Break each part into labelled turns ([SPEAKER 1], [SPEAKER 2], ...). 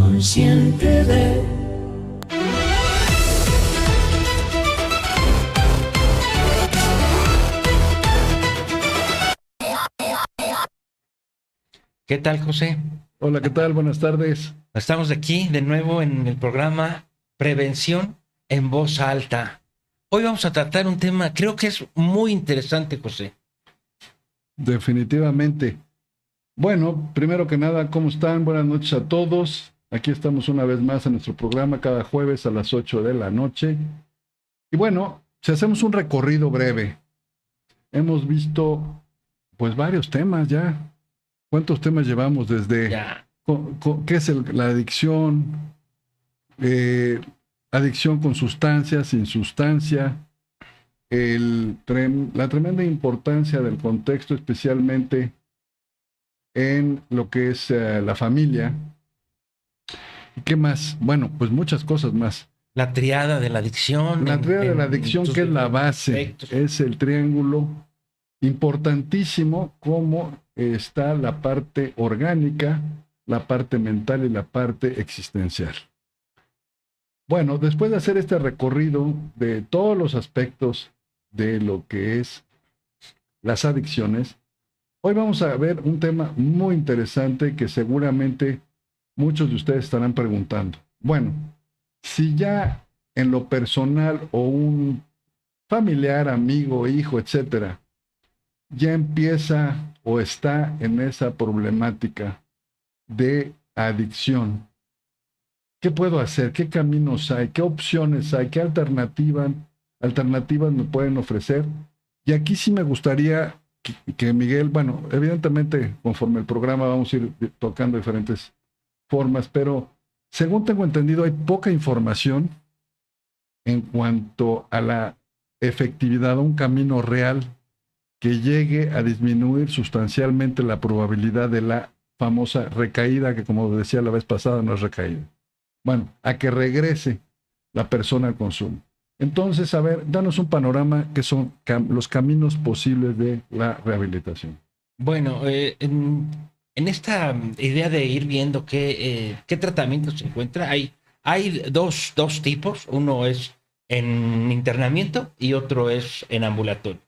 [SPEAKER 1] consciente de.
[SPEAKER 2] ¿Qué tal, José?
[SPEAKER 3] Hola, ¿qué tal? Buenas tardes.
[SPEAKER 2] Estamos aquí de nuevo en el programa Prevención en Voz Alta. Hoy vamos a tratar un tema, creo que es muy interesante, José.
[SPEAKER 3] Definitivamente. Bueno, primero que nada, ¿cómo están? Buenas noches a todos. Aquí estamos una vez más en nuestro programa cada jueves a las 8 de la noche. Y bueno, si hacemos un recorrido breve, hemos visto pues varios temas ya. ¿Cuántos temas llevamos desde
[SPEAKER 2] Ya,
[SPEAKER 3] qué es la adicción, eh, adicción con sustancia, sin sustancia, la tremenda importancia del contexto, especialmente en lo que es la familia? ¿Y qué más? Bueno, pues muchas cosas más.
[SPEAKER 2] la triada de la adicción
[SPEAKER 3] La teoría de la
[SPEAKER 2] en
[SPEAKER 3] adicción,
[SPEAKER 2] sus
[SPEAKER 3] que es la
[SPEAKER 2] diferentes
[SPEAKER 3] base,
[SPEAKER 2] aspectos.
[SPEAKER 3] es el triángulo importantísimo, como está la parte orgánica, la parte mental y la parte existencial. Bueno, después de hacer este recorrido de todos los aspectos de lo que es las adicciones, hoy vamos a ver un tema muy interesante que seguramente muchos de ustedes estarán preguntando. Bueno, si ya en lo personal o un familiar, amigo, hijo, etcétera, ya empieza o está en esa problemática de adicción, ¿qué puedo hacer? ¿Qué caminos hay? ¿Qué opciones hay? ¿Qué alternativas me pueden ofrecer? Y aquí sí me gustaría que Miguel, bueno, evidentemente conforme el programa vamos a ir tocando diferentes formas, pero según tengo entendido hay poca información en cuanto a la efectividad, un camino real que llegue a disminuir sustancialmente la probabilidad de la famosa recaída, que como decía la vez pasada no es recaída. Bueno, a que regrese la persona al consumo. Entonces, a ver, danos un panorama que son los caminos posibles de la rehabilitación.
[SPEAKER 2] Bueno, en esta idea de ir viendo qué tratamiento se encuentra, hay dos tipos. Uno es en internamiento y otro es en ambulatorio.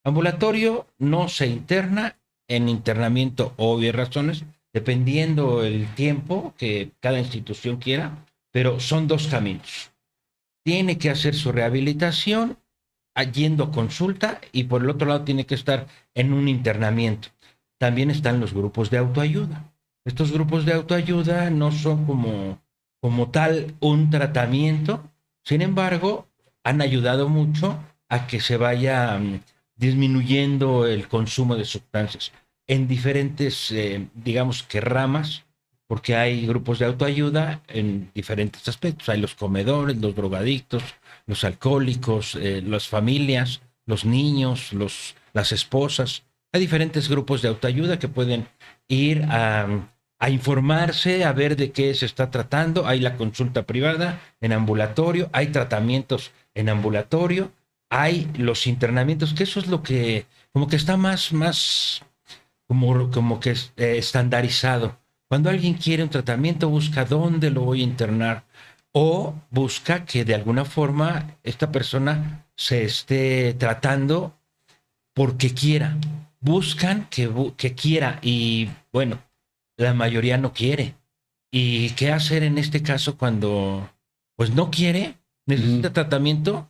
[SPEAKER 2] Ambulatorio no se interna, en internamiento, obvias razones, dependiendo el tiempo que cada institución quiera, pero son dos caminos. Tiene que hacer su rehabilitación yendo a consulta y por el otro lado tiene que estar en un internamiento. También están los grupos de autoayuda. Estos grupos de autoayuda no son como tal un tratamiento, sin embargo, han ayudado mucho a que se vaya disminuyendo el consumo de sustancias en diferentes, digamos que ramas, porque hay grupos de autoayuda en diferentes aspectos. Hay los comedores, los drogadictos, los alcohólicos, las familias, los niños, las esposas. Hay diferentes grupos de autoayuda que pueden ir a informarse, a ver de qué se está tratando. Hay la consulta privada en ambulatorio, hay tratamientos en ambulatorio, hay los internamientos, que eso es lo que como que está más como que estandarizado. Cuando alguien quiere un tratamiento, busca dónde lo voy a internar o busca que de alguna forma esta persona se esté tratando porque quiera. Buscan que quiera y bueno, la mayoría no quiere. ¿Y qué hacer en este caso cuando pues no quiere, necesita tratamiento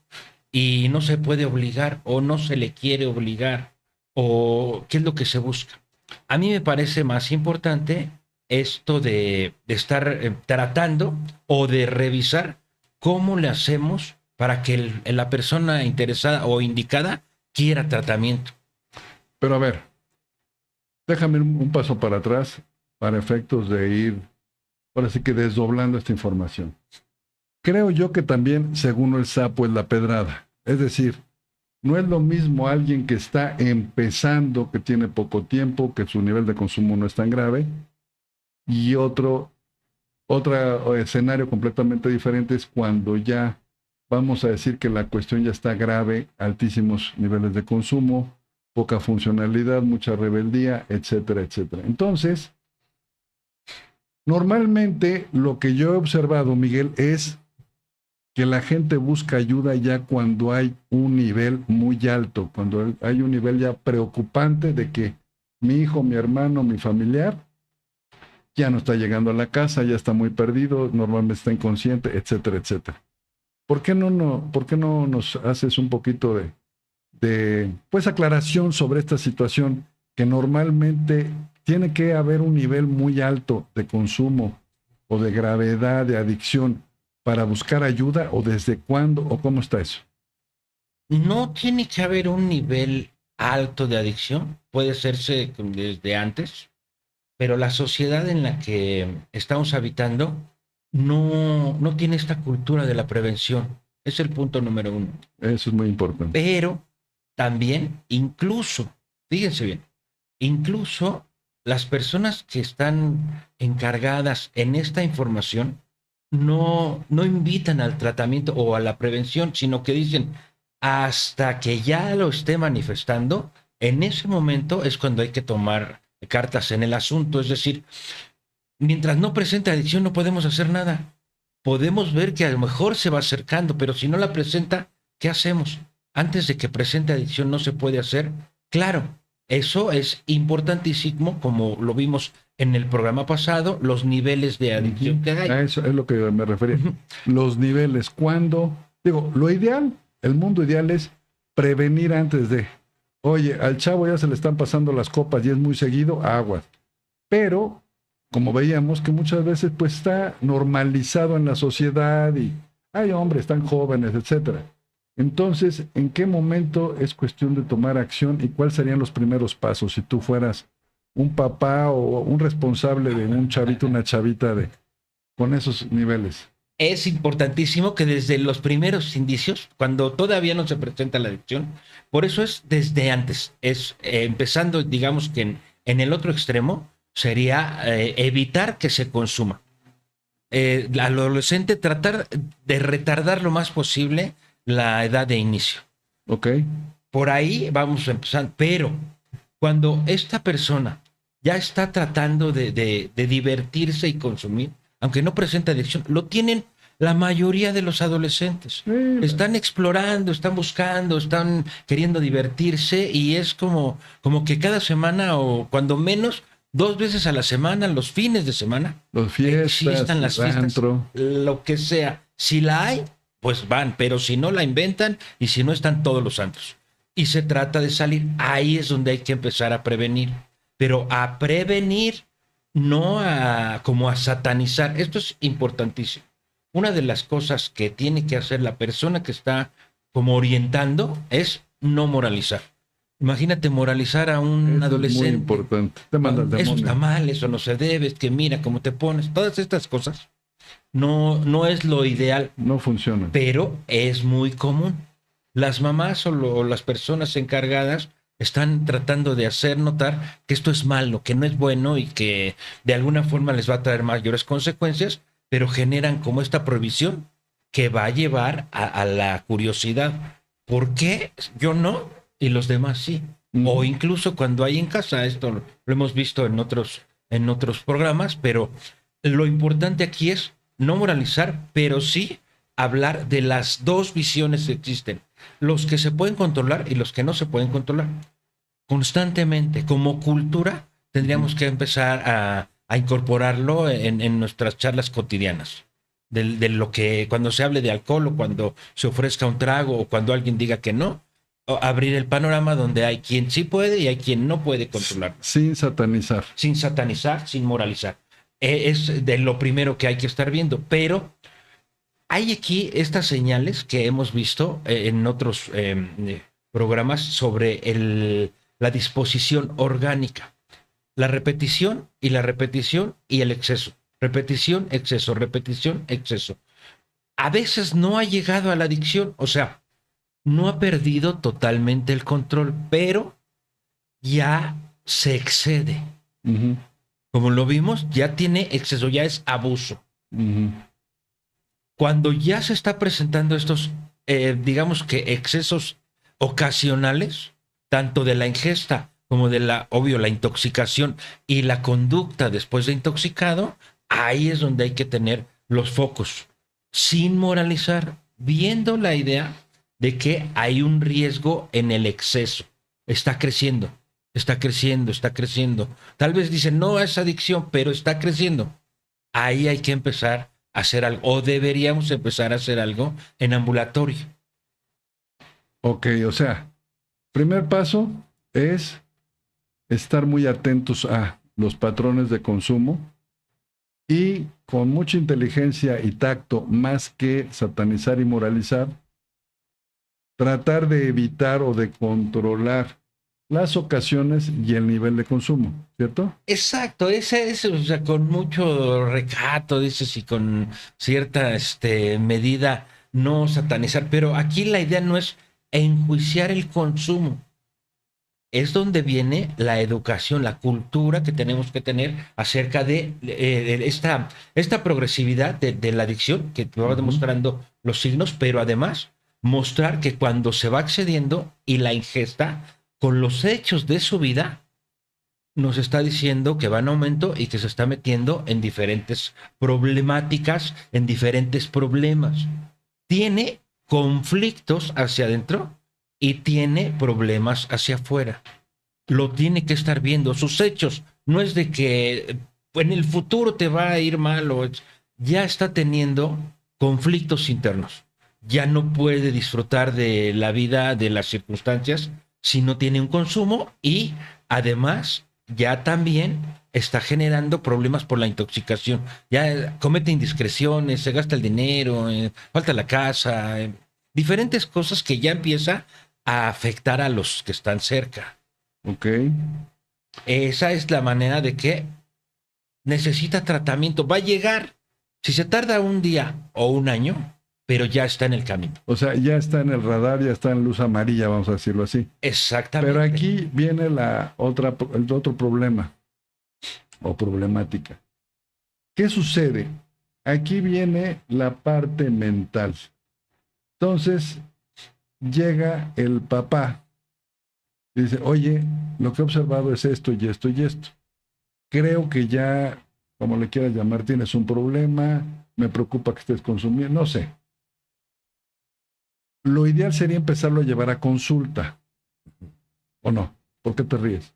[SPEAKER 2] y no se puede obligar o no se le quiere obligar o qué es lo que se busca? A mí me parece más importante esto de estar tratando o de revisar cómo le hacemos para que la persona interesada o indicada quiera tratamiento.
[SPEAKER 3] Pero a ver, déjame un paso para atrás para efectos de ir, ahora sí que desdoblando esta información. Creo yo que también, según el sapo, es la pedrada. Es decir, no es lo mismo alguien que está empezando, que tiene poco tiempo, que su nivel de consumo no es tan grave, y otro escenario completamente diferente es cuando ya vamos a decir que la cuestión ya está grave, altísimos niveles de consumo, poca funcionalidad, mucha rebeldía, etcétera, etcétera. Entonces, Normalmente lo que yo he observado, Miguel, es que la gente busca ayuda ya cuando hay un nivel muy alto, cuando hay un nivel ya preocupante de que mi hijo, mi hermano, mi familiar ya no está llegando a la casa, ya está muy perdido, normalmente está inconsciente, etcétera, etcétera. ¿Por qué no nos haces un poquito pues aclaración sobre esta situación que normalmente tiene que haber un nivel muy alto de consumo o de gravedad, de adicción para buscar ayuda o desde cuándo o cómo está eso?
[SPEAKER 2] No tiene que haber un nivel alto de adicción, puede hacerse desde antes, pero la sociedad en la que estamos habitando no tiene esta cultura de la prevención. Es el punto número uno.
[SPEAKER 3] Eso es muy importante.
[SPEAKER 2] Pero también, incluso, fíjense bien, incluso las personas que están encargadas en esta información no invitan al tratamiento o a la prevención, sino que dicen, hasta que ya lo esté manifestando, en ese momento es cuando hay que tomar cartas en el asunto. Es decir, mientras no presente adicción no podemos hacer nada. Podemos ver que a lo mejor se va acercando, pero si no la presenta, ¿qué hacemos? Antes de que presente adicción no se puede hacer. Claro, eso es importantísimo, como lo vimos en el programa pasado, los niveles de adicción que hay.
[SPEAKER 3] A eso es lo que me refería.
[SPEAKER 2] Ujú.
[SPEAKER 3] Los niveles, cuando, digo, lo ideal, el mundo ideal es prevenir antes de, oye, al chavo ya se le están pasando las copas y es muy seguido, aguas. Pero, como veíamos, que muchas veces pues está normalizado en la sociedad y hay hombres, están jóvenes, etcétera. Entonces, ¿en qué momento es cuestión de tomar acción y cuáles serían los primeros pasos si tú fueras un papá o un responsable de un chavito, una chavita de con esos niveles?
[SPEAKER 2] Es importantísimo que desde los primeros indicios, cuando todavía no se presenta la adicción, por eso es desde antes, es empezando, digamos que en el otro extremo, sería evitar que se consuma. Al adolescente tratar de retardar lo más posible la edad de inicio.
[SPEAKER 3] ¿Ok?
[SPEAKER 2] Por ahí vamos a empezar, pero cuando esta persona ya está tratando de divertirse y consumir, aunque no presenta adicción, lo tienen la mayoría de los adolescentes. Están explorando, están buscando, están queriendo divertirse y es como que cada semana o cuando menos 2 veces a la semana, los fines de semana,
[SPEAKER 3] Los fiestas,
[SPEAKER 2] existan las
[SPEAKER 3] el
[SPEAKER 2] fiestas,
[SPEAKER 3] antro.
[SPEAKER 2] lo que sea. Si la hay, pues van, pero si no la inventan y si no están todos los santos. Y se trata de salir, ahí es donde hay que empezar a prevenir, pero a prevenir, no como a satanizar. Esto es importantísimo. Una de las cosas que tiene que hacer la persona que está como orientando es no moralizar. Imagínate moralizar a un
[SPEAKER 3] Eso es muy
[SPEAKER 2] adolescente.
[SPEAKER 3] importante. Te manda el
[SPEAKER 2] Eso está
[SPEAKER 3] demonio.
[SPEAKER 2] mal, eso no se debe, es que mira cómo te pones. Todas estas cosas no es lo ideal,
[SPEAKER 3] No funciona.
[SPEAKER 2] pero es muy común. Las mamás o las personas encargadas están tratando de hacer notar que esto es malo, que no es bueno y que de alguna forma les va a traer mayores consecuencias, pero generan como esta prohibición que va a llevar a la curiosidad. ¿Por qué yo no y los demás sí? O incluso cuando hay en casa, esto lo hemos visto en otros programas, pero lo importante aquí es no moralizar, pero sí hablar de las dos visiones que existen, los que se pueden controlar y los que no se pueden controlar. Constantemente, como cultura, tendríamos que empezar a incorporarlo en nuestras charlas cotidianas. De lo que cuando se hable de alcohol o cuando se ofrezca un trago o cuando alguien diga que no, abrir el panorama donde hay quien sí puede y hay quien no puede controlar.
[SPEAKER 3] Sin satanizar.
[SPEAKER 2] Sin satanizar, sin moralizar. Es de lo primero que hay que estar viendo, pero hay aquí estas señales que hemos visto en otros programas sobre la disposición orgánica, la repetición y el exceso. Repetición, exceso, repetición, exceso. A veces no ha llegado a la adicción, o sea, no ha perdido totalmente el control, pero ya se excede.
[SPEAKER 3] Uh-huh.
[SPEAKER 2] Como lo vimos, ya tiene exceso, ya es abuso.
[SPEAKER 3] Uh-huh.
[SPEAKER 2] Cuando ya se está presentando estos, digamos que excesos ocasionales, tanto de la ingesta como de la, obvio, la intoxicación y la conducta después de intoxicado, Ahí es donde hay que tener los focos, sin moralizar, viendo la idea de que hay un riesgo en el exceso. Está creciendo, está creciendo, está creciendo. Tal vez dicen, no es adicción, pero está creciendo. Ahí hay que empezar a hacer algo, o deberíamos empezar a hacer algo en ambulatorio.
[SPEAKER 3] Ok, o sea, primer paso es estar muy atentos a los patrones de consumo y con mucha inteligencia y tacto, más que satanizar y moralizar, tratar de evitar o de controlar las ocasiones y el nivel de consumo, ¿cierto?
[SPEAKER 2] Exacto, ese es, o sea, con mucho recato, dices, y con cierta medida, no satanizar, pero aquí la idea no es enjuiciar el consumo, es donde viene la educación, la cultura que tenemos que tener acerca de esta progresividad de la adicción, que te va demostrando los signos, pero además mostrar que cuando se va accediendo y la ingesta con los hechos de su vida, nos está diciendo que va en aumento y que se está metiendo en diferentes problemáticas, en diferentes problemas. Tiene conflictos hacia adentro y tiene problemas hacia afuera. Lo tiene que estar viendo, sus hechos. No es de que en el futuro te va a ir mal, ya está teniendo conflictos internos. Ya no puede disfrutar de la vida, de las circunstancias, si no tiene un consumo, y además ya también está generando problemas por la intoxicación. Ya comete indiscreciones, se gasta el dinero, falta la casa, diferentes cosas que ya empieza a afectar a los que están cerca.
[SPEAKER 3] Ok.
[SPEAKER 2] Esa es la manera de que necesita tratamiento. Va a llegar, si se tarda un día o un año, pero ya está en el camino.
[SPEAKER 3] O sea, ya está en el radar, ya está en luz amarilla, vamos a decirlo así.
[SPEAKER 2] Exactamente.
[SPEAKER 3] Pero aquí viene el otro problema o problemática. ¿Qué sucede? Aquí viene la parte mental. Entonces, llega el papá y dice, oye, lo que he observado es esto y esto y esto. Creo que ya, como le quieras llamar, tienes un problema, me preocupa que estés consumiendo, no sé. Lo ideal sería empezarlo a llevar a consulta. ¿O no? ¿Por qué te ríes?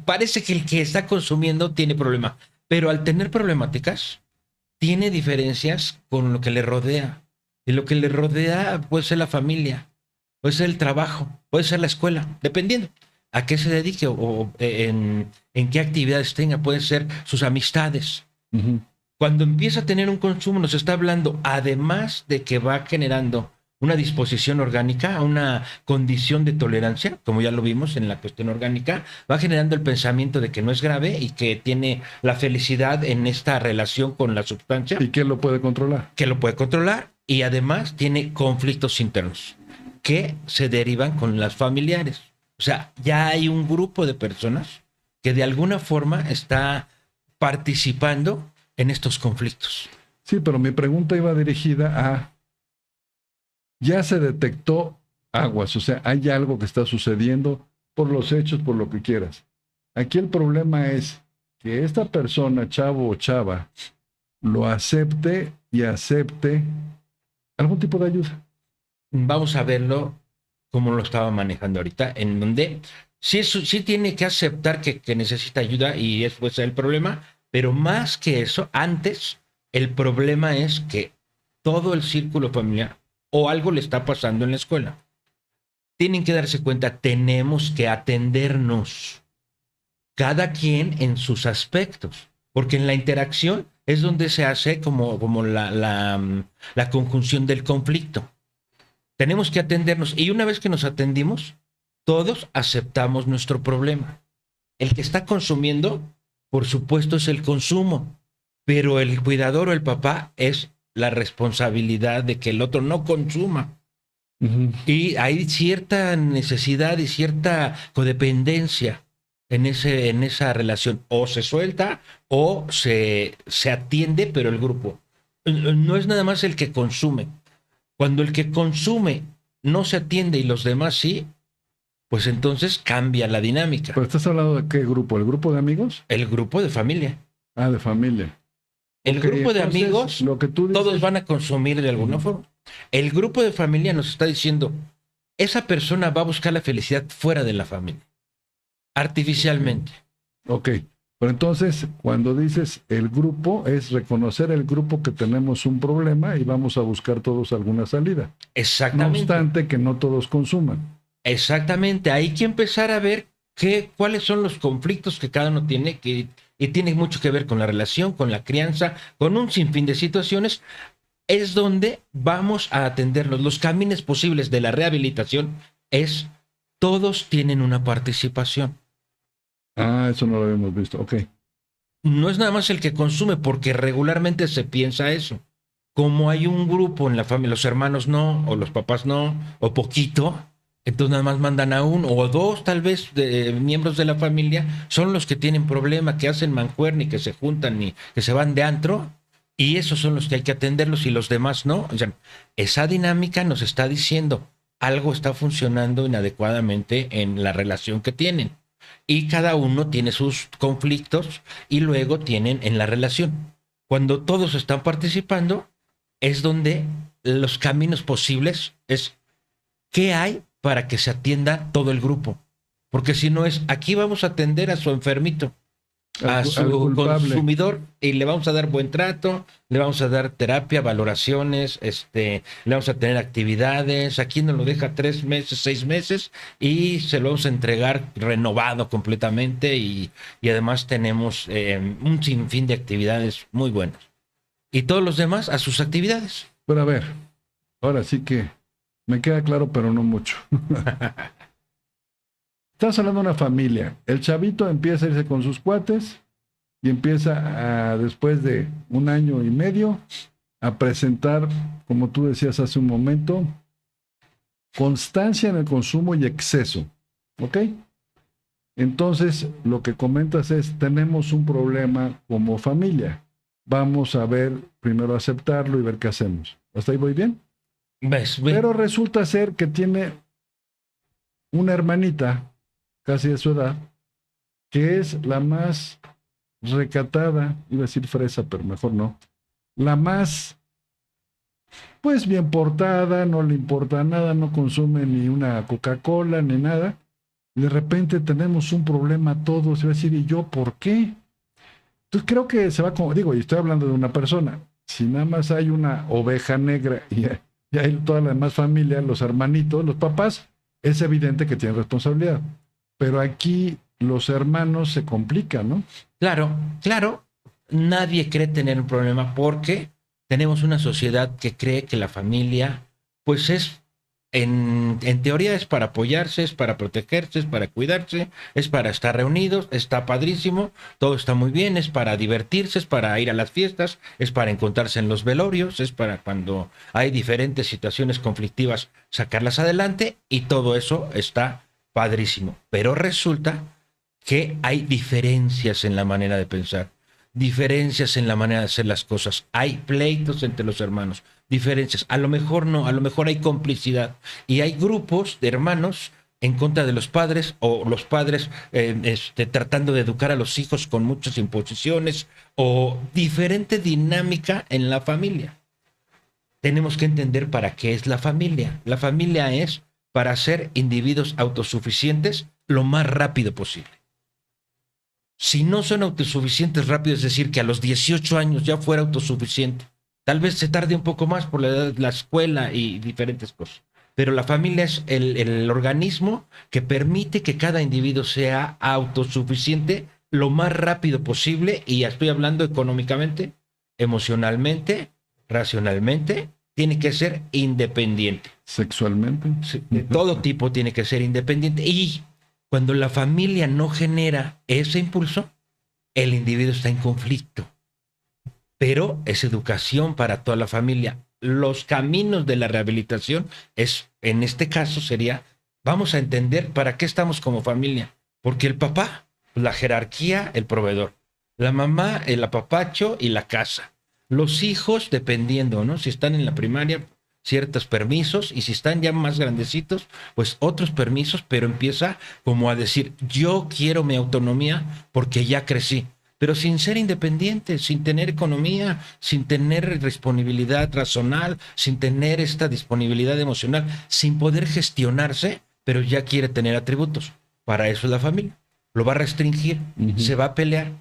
[SPEAKER 2] Parece que el que está consumiendo tiene problemas, pero al tener problemáticas, tiene diferencias con lo que le rodea. Y lo que le rodea puede ser la familia, puede ser el trabajo, puede ser la escuela, dependiendo a qué se dedique o en qué actividades tenga, pueden ser sus amistades.
[SPEAKER 3] Uh-huh.
[SPEAKER 2] Cuando empieza a tener un consumo, nos está hablando, además de que va generando una disposición orgánica, una condición de tolerancia, como ya lo vimos en la cuestión orgánica, va generando el pensamiento de que no es grave y que tiene la felicidad en esta relación con la sustancia.
[SPEAKER 3] ¿Y quién lo puede controlar?
[SPEAKER 2] Que lo puede controlar, y además tiene conflictos internos que se derivan con las familiares. O sea, ya hay un grupo de personas que de alguna forma está participando en estos conflictos.
[SPEAKER 3] Sí, pero mi pregunta iba dirigida a, ya se detectó aguas, o sea, hay algo que está sucediendo por los hechos, por lo que quieras. Aquí el problema es que esta persona, chavo o chava, lo acepte y acepte algún tipo de ayuda.
[SPEAKER 2] Vamos a verlo como lo estaba manejando ahorita, en donde sí tiene que aceptar que necesita ayuda y es pues el problema, pero más que eso, antes, el problema es que todo el círculo familiar o algo le está pasando en la escuela. Tienen que darse cuenta, tenemos que atendernos, cada quien en sus aspectos, porque en la interacción es donde se hace como la conjunción del conflicto. Tenemos que atendernos, y una vez que nos atendimos, todos aceptamos nuestro problema. El que está consumiendo, por supuesto, es el consumo, pero el cuidador o el papá es la responsabilidad de que el otro no consuma. Uh-huh. Y hay cierta necesidad y cierta codependencia en esa relación. O se suelta o se atiende, pero el grupo. No es nada más el que consume. Cuando el que consume no se atiende y los demás sí, pues entonces cambia la dinámica.
[SPEAKER 3] ¿Pero estás hablando de qué grupo? ¿El grupo de amigos?
[SPEAKER 2] El grupo de familia.
[SPEAKER 3] Ah, de familia.
[SPEAKER 2] El
[SPEAKER 3] Ok,
[SPEAKER 2] grupo de
[SPEAKER 3] entonces,
[SPEAKER 2] amigos,
[SPEAKER 3] lo que tú
[SPEAKER 2] todos
[SPEAKER 3] dices,
[SPEAKER 2] van a consumir de alguna forma. El grupo de familia nos está diciendo, esa persona va a buscar la felicidad fuera de la familia, artificialmente.
[SPEAKER 3] ok, pero entonces cuando dices el grupo, es reconocer el grupo que tenemos un problema y vamos a buscar todos alguna salida. No
[SPEAKER 2] Exactamente.
[SPEAKER 3] obstante que no todos consuman.
[SPEAKER 2] Exactamente, hay que empezar a ver cuáles son los conflictos que cada uno tiene, y tiene mucho que ver con la relación, con la crianza, con un sinfín de situaciones. Es donde vamos a atenderlos. Los caminos posibles de la rehabilitación es todos tienen una participación.
[SPEAKER 3] Ah, eso no lo habíamos visto. Ok.
[SPEAKER 2] No es nada más el que consume, porque regularmente se piensa eso. Como hay un grupo en la familia, los hermanos no, o los papás no, o poquito, entonces nada más mandan a uno o dos tal vez de miembros de la familia, son los que tienen problema, que hacen mancuerna y que se juntan y que se van de antro, y esos son los que hay que atenderlos y los demás no. O sea, esa dinámica nos está diciendo algo está funcionando inadecuadamente en la relación que tienen, y cada uno tiene sus conflictos y luego tienen en la relación. Cuando todos están participando, es donde los caminos posibles es qué hay para que se atienda todo el grupo. Porque si no es, aquí vamos a atender a su enfermito, a
[SPEAKER 3] Al
[SPEAKER 2] su
[SPEAKER 3] culpable.
[SPEAKER 2] consumidor, y le vamos a dar buen trato, le vamos a dar terapia, valoraciones, le vamos a tener actividades, aquí nos lo deja 3 meses, 6 meses, y se lo vamos a entregar renovado completamente, y además tenemos un sinfín de actividades muy buenas. Y todos los demás a sus actividades.
[SPEAKER 3] Pero a ver, ahora sí que me queda claro, pero no mucho. Estás hablando de una familia. El chavito empieza a irse con sus cuates y empieza a, después de un año y medio, a presentar, como tú decías hace un momento, constancia en el consumo y exceso. ¿Ok? Entonces, lo que comentas es, tenemos un problema como familia. Vamos a ver, primero aceptarlo y ver qué hacemos. ¿Hasta ahí voy bien?
[SPEAKER 2] ¿Ves?
[SPEAKER 3] Pero resulta ser que tiene una hermanita, casi de su edad, que es la más recatada, iba a decir fresa, pero mejor no, la más, pues bien portada, no le importa nada, no consume ni una Coca-Cola ni nada. De repente tenemos un problema todos, se va a decir, ¿y yo por qué? Entonces creo que se va como, digo, y estoy hablando de una persona, si nada más hay una oveja negra y hay toda la demás familia, los hermanitos, los papás, es evidente que tienen responsabilidad. Pero aquí los hermanos se complican, ¿no?
[SPEAKER 2] Claro, claro. Nadie cree tener un problema porque tenemos una sociedad que cree que la familia, pues en teoría es para apoyarse, es para protegerse, es para cuidarse, es para estar reunidos, está padrísimo, todo está muy bien, es para divertirse, es para ir a las fiestas, es para encontrarse en los velorios, es para cuando hay diferentes situaciones conflictivas sacarlas adelante, y todo eso está padrísimo. Pero resulta que hay diferencias en la manera de pensar, diferencias en la manera de hacer las cosas, hay pleitos entre los hermanos, diferencias, a lo mejor no, a lo mejor hay complicidad, y hay grupos de hermanos en contra de los padres, o los padres tratando de educar a los hijos con muchas imposiciones, o diferente dinámica en la familia. Tenemos que entender para qué es la familia. La familia es para ser individuos autosuficientes lo más rápido posible. Si no son autosuficientes rápido, es decir, que a los 18 años ya fuera autosuficiente, tal vez se tarde un poco más por la edad de la escuela y diferentes cosas. Pero la familia es el organismo que permite que cada individuo sea autosuficiente lo más rápido posible, y ya estoy hablando económicamente, emocionalmente, racionalmente, tiene que ser independiente.
[SPEAKER 3] Sexualmente.
[SPEAKER 2] De todo tipo tiene que ser independiente, y cuando la familia no genera ese impulso, el individuo está en conflicto. Pero es educación para toda la familia. Los caminos de la rehabilitación es, en este caso sería, vamos a entender para qué estamos como familia. Porque el papá, la jerarquía, el proveedor. La mamá, el apapacho y la casa. Los hijos, dependiendo, ¿no? Si están en la primaria, ciertos permisos, y si están ya más grandecitos, pues otros permisos, pero empieza como a decir, yo quiero mi autonomía porque ya crecí. pero sin ser independiente, sin tener economía, sin tener disponibilidad razonal, sin tener esta disponibilidad emocional, sin poder gestionarse, pero ya quiere tener atributos. Para eso es la familia. Lo va a restringir, se va a pelear,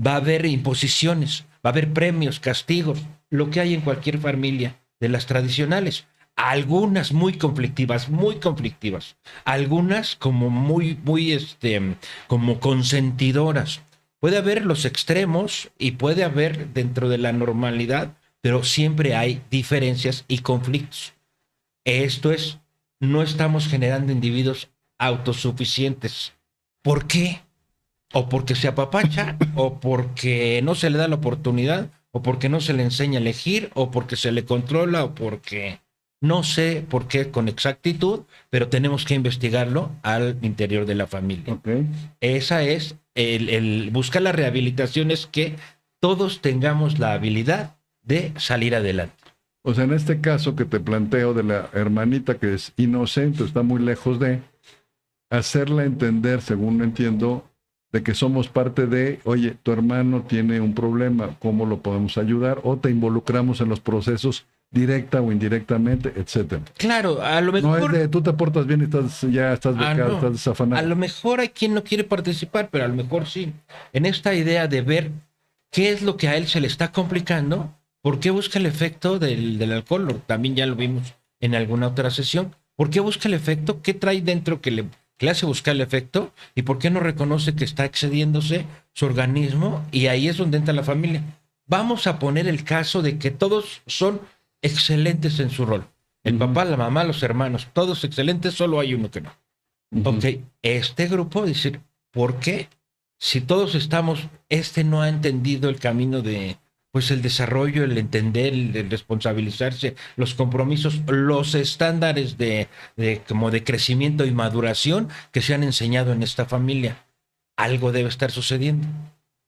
[SPEAKER 2] va a haber imposiciones, va a haber premios, castigos, lo que hay en cualquier familia de las tradicionales. Algunas muy conflictivas, algunas como como consentidoras. Puede haber los extremos y puede haber dentro de la normalidad, pero siempre hay diferencias y conflictos. Esto es, no estamos generando individuos autosuficientes. ¿Por qué? O porque se apapacha, o porque no se le da la oportunidad, o porque no se le enseña a elegir, o porque se le controla, o porque no sé por qué con exactitud, pero tenemos que investigarlo al interior de la familia.
[SPEAKER 3] Okay.
[SPEAKER 2] Esa es el buscar la rehabilitación, es que todos tengamos la habilidad de salir adelante.
[SPEAKER 3] O sea, en este caso que te planteo de la hermanita que es inocente, está muy lejos de hacerla entender, según entiendo, de que somos parte de, oye, tu hermano tiene un problema, ¿cómo lo podemos ayudar? O te involucramos en los procesos directa o indirectamente, etcétera.
[SPEAKER 2] Claro, a lo mejor...
[SPEAKER 3] No es de tú te portas bien y ya estás becado,
[SPEAKER 2] no.
[SPEAKER 3] estás desafanado.
[SPEAKER 2] A lo mejor hay quien no quiere participar, pero a lo mejor sí. En esta idea de ver qué es lo que a él se le está complicando, ¿por qué busca el efecto del alcohol? También ya lo vimos en alguna otra sesión. ¿Por qué busca el efecto? ¿Qué trae dentro que le hace buscar el efecto? ¿Y por qué no reconoce que está excediéndose su organismo? Y ahí es donde entra la familia. Vamos a poner el caso de que todos son excelentes en su rol. El papá, la mamá, los hermanos, todos excelentes, solo hay uno que no. Ok, este grupo dice, ¿por qué? Si todos estamos, este no ha entendido el camino de, pues el desarrollo, el entender, el responsabilizarse, los compromisos, los estándares como de crecimiento y maduración que se han enseñado en esta familia. Algo debe estar sucediendo.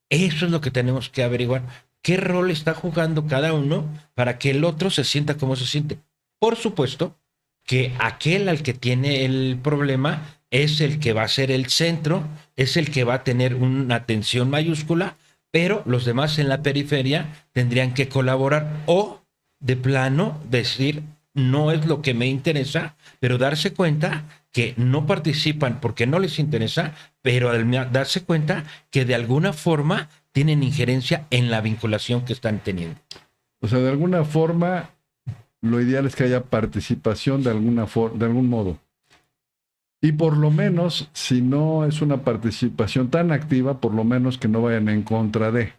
[SPEAKER 2] Eso es lo que tenemos que averiguar. ¿Qué rol está jugando cada uno para que el otro se sienta como se siente? Por supuesto que aquel al que tiene el problema es el que va a ser el centro, es el que va a tener una atención mayúscula, pero los demás en la periferia tendrían que colaborar o de plano decir, no es lo que me interesa, pero darse cuenta que no participan porque no les interesa, pero al darse cuenta que de alguna forma tienen injerencia en la vinculación que están teniendo.
[SPEAKER 3] O sea, de alguna forma, lo ideal es que haya participación de algún modo. Y por lo menos, si no es una participación tan activa, por lo menos que no vayan en contra de.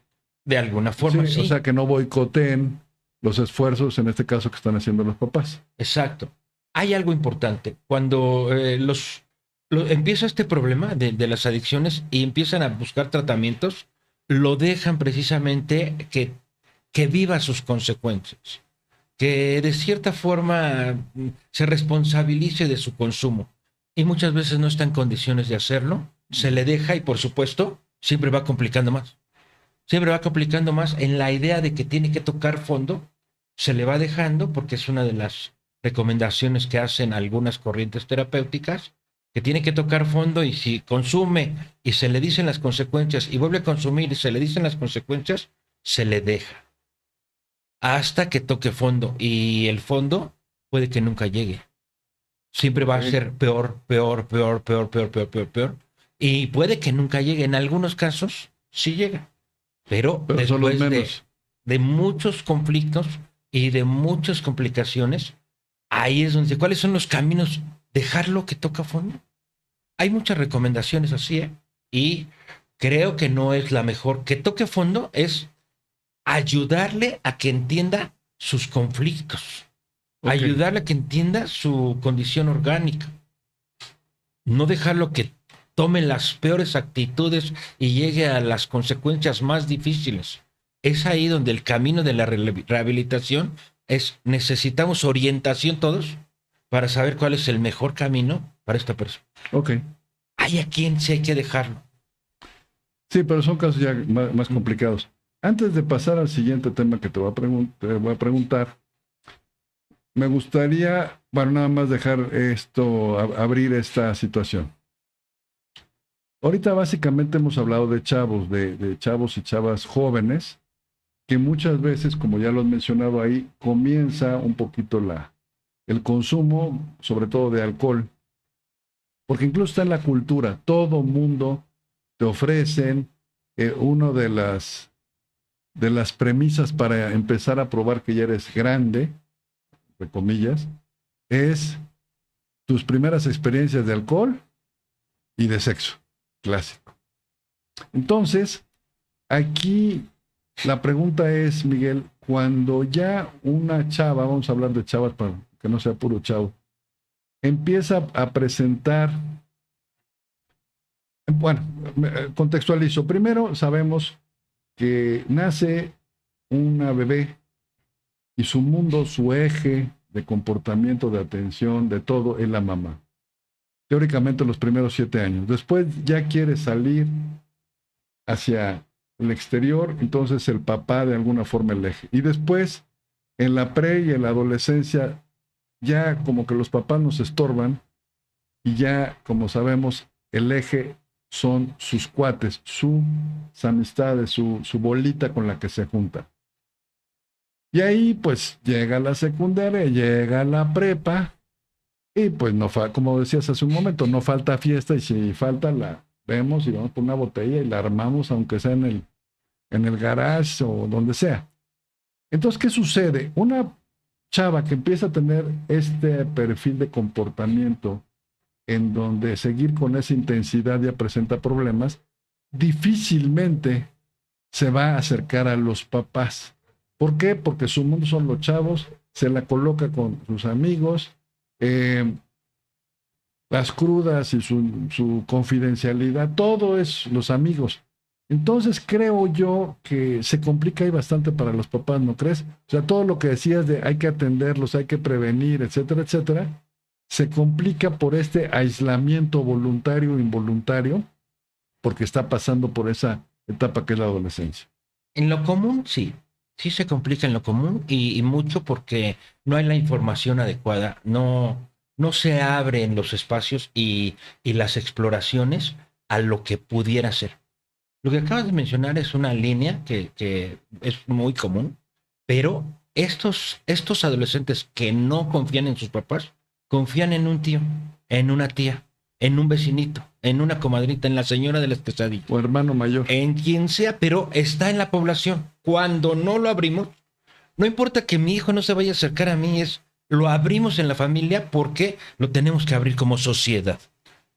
[SPEAKER 2] De alguna forma, sí.
[SPEAKER 3] O sea, que no boicoteen los esfuerzos, en este caso, que están haciendo los papás.
[SPEAKER 2] Exacto. Hay algo importante. Cuando empieza este problema de las adicciones y empiezan a buscar tratamientos, lo dejan precisamente que viva sus consecuencias, que de cierta forma se responsabilice de su consumo. Y muchas veces no está en condiciones de hacerlo, se le deja y por supuesto siempre va complicando más. Siempre va complicando más en la idea de que tiene que tocar fondo, se le va dejando porque es una de las recomendaciones que hacen algunas corrientes terapéuticas, que tiene que tocar fondo y si consume y se le dicen las consecuencias y vuelve a consumir y se le dicen las consecuencias, se le deja. Hasta que toque fondo y el fondo puede que nunca llegue. Siempre va a ser peor, peor, peor, peor, peor, peor, peor, peor. Y puede que nunca llegue. En algunos casos sí llega. Pero después de muchos conflictos y de muchas complicaciones, ahí es donde, ¿cuáles son los caminos? Dejarlo que toca fondo. Hay muchas recomendaciones así, ¿eh? Y creo que no es la mejor. Que toque fondo es ayudarle a que entienda sus conflictos. Okay. Ayudarle a que entienda su condición orgánica. No dejarlo que tome las peores actitudes y llegue a las consecuencias más difíciles. Es ahí donde el camino de la rehabilitación es, necesitamos orientación todos para saber cuál es el mejor camino para esta persona.
[SPEAKER 3] Ok.
[SPEAKER 2] Hay a quien sí hay que dejarlo.
[SPEAKER 3] Sí, pero son casos ya más complicados. Antes de pasar al siguiente tema que te voy a preguntar, me gustaría, bueno, nada más dejar esto, abrir esta situación. Ahorita básicamente hemos hablado de chavos, de chavos y chavas jóvenes, que muchas veces, como ya lo han mencionado ahí, comienza un poquito el consumo, sobre todo de alcohol, porque incluso está en la cultura, todo mundo te ofrecen una de las premisas para empezar a probar que ya eres grande, entre comillas, es tus primeras experiencias de alcohol y de sexo, clásico. Entonces, aquí la pregunta es, Miguel, cuando ya una chava, vamos a hablar de chavas para que no sea puro chavo, empieza a presentar, bueno, contextualizo. Primero sabemos que nace una bebé y su mundo, su eje de comportamiento, de atención, de todo, es la mamá. Teóricamente los primeros 7 años. Después ya quiere salir hacia el exterior, entonces el papá de alguna forma el eje. Y después, en la pre y en la adolescencia, ya como que los papás nos estorban y ya, como sabemos, el eje son sus cuates, sus amistades, su bolita con la que se junta. Y ahí pues llega la secundaria, llega la prepa y pues no como decías hace un momento, no falta fiesta y si falta la vemos y vamos por una botella y la armamos aunque sea en el garage o donde sea. Entonces, ¿qué sucede? Una chava que empieza a tener este perfil de comportamiento en donde seguir con esa intensidad ya presenta problemas, difícilmente se va a acercar a los papás. ¿Por qué? Porque su mundo son los chavos, se la coloca con sus amigos, las crudas y su confidencialidad, todo es los amigos. Entonces creo yo que se complica ahí bastante para los papás, ¿no crees? O sea, todo lo que decías de hay que atenderlos, hay que prevenir, etcétera, etcétera, se complica por este aislamiento voluntario o involuntario, porque está pasando por esa etapa que es la adolescencia.
[SPEAKER 2] En lo común, sí. Sí se complica en lo común y mucho porque no hay la información adecuada, no se abren los espacios y las exploraciones a lo que pudiera ser. Lo que acabas de mencionar es una línea que es muy común, pero estos adolescentes que no confían en sus papás, confían en un tío, en una tía, en un vecinito, en una comadrita, en la señora de las quesadillas,
[SPEAKER 3] O hermano mayor.
[SPEAKER 2] en quien sea, pero está en la población. Cuando no lo abrimos, no importa que mi hijo no se vaya a acercar a mí, lo abrimos en la familia porque lo tenemos que abrir como sociedad.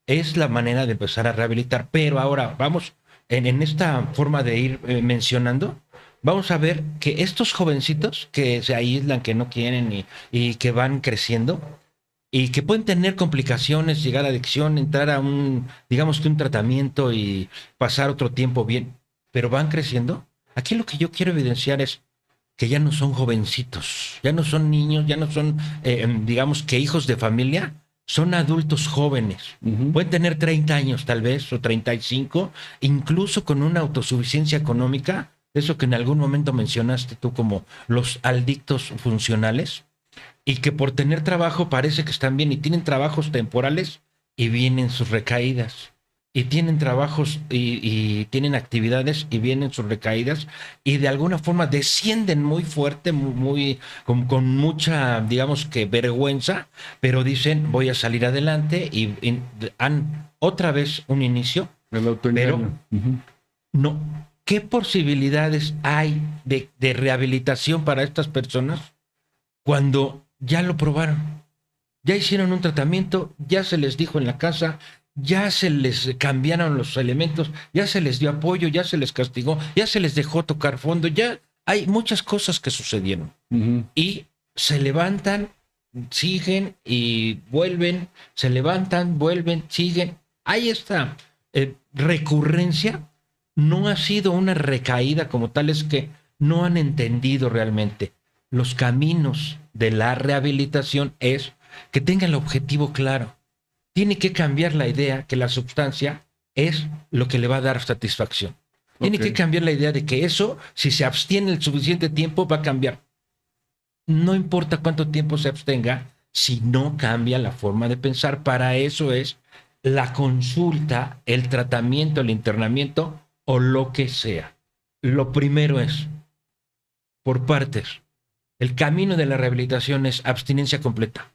[SPEAKER 2] Es la manera de empezar a rehabilitar. Pero ahora vamos, en esta forma de ir mencionando, vamos a ver que estos jovencitos que se aíslan, que no quieren y que van creciendo, y que pueden tener complicaciones, llegar a adicción, entrar a digamos que un tratamiento y pasar otro tiempo bien, pero van creciendo. Aquí lo que yo quiero evidenciar es que ya no son jovencitos, ya no son niños, ya no son, digamos que hijos de familia, son adultos jóvenes. Pueden tener 30 años tal vez, o 35, incluso con una autosuficiencia económica, eso que en algún momento mencionaste tú como los adictos funcionales, y que por tener trabajo parece que están bien y tienen trabajos temporales y vienen sus recaídas. Y tienen trabajos y tienen actividades y vienen sus recaídas y de alguna forma descienden muy fuerte, con mucha, digamos que vergüenza, pero dicen voy a salir adelante y han otra vez un inicio,
[SPEAKER 3] El autoengaño.
[SPEAKER 2] pero no. ¿Qué posibilidades hay de rehabilitación para estas personas cuando ya lo probaron? Ya hicieron un tratamiento, ya se les dijo en la casa, ya se les cambiaron los elementos, ya se les dio apoyo, ya se les castigó, ya se les dejó tocar fondo, ya hay muchas cosas que sucedieron. Y se levantan, siguen y vuelven, se levantan, vuelven, siguen. Hay esta recurrencia, no ha sido una recaída como tal, es que no han entendido realmente los caminos de la rehabilitación. Es que tengan el objetivo claro. Tiene que cambiar la idea que la sustancia es lo que le va a dar satisfacción. Tiene que cambiar la idea de que eso, si se abstiene el suficiente tiempo, va a cambiar. No importa cuánto tiempo se abstenga, si no cambia la forma de pensar. Para eso es la consulta, el tratamiento, el internamiento o lo que sea. Lo primero es, por partes, el camino de la rehabilitación es abstinencia completa.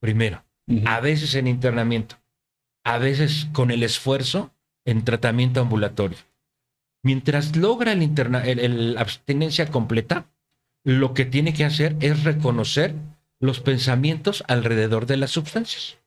[SPEAKER 2] Primero, a veces en internamiento, a veces con el esfuerzo en tratamiento ambulatorio. Mientras logra el abstinencia completa, lo que tiene que hacer es reconocer los pensamientos alrededor de las sustancias.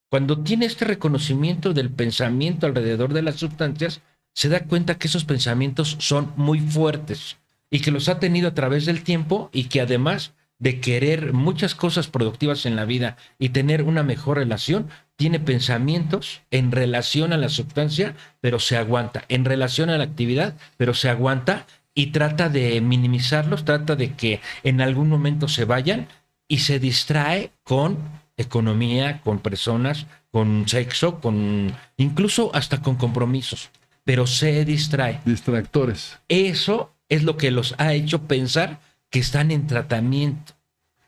[SPEAKER 2] Cuando tiene este reconocimiento del pensamiento alrededor de las sustancias, se da cuenta que esos pensamientos son muy fuertes y que los ha tenido a través del tiempo y que además de querer muchas cosas productivas en la vida y tener una mejor relación, tiene pensamientos en relación a la sustancia, pero se aguanta, en relación a la actividad, pero se aguanta y trata de minimizarlos, trata de que en algún momento se vayan y se distrae con economía, con personas, con sexo, con incluso hasta con compromisos, pero se distrae.
[SPEAKER 3] Distractores.
[SPEAKER 2] Eso es lo que los ha hecho pensar que están en tratamiento,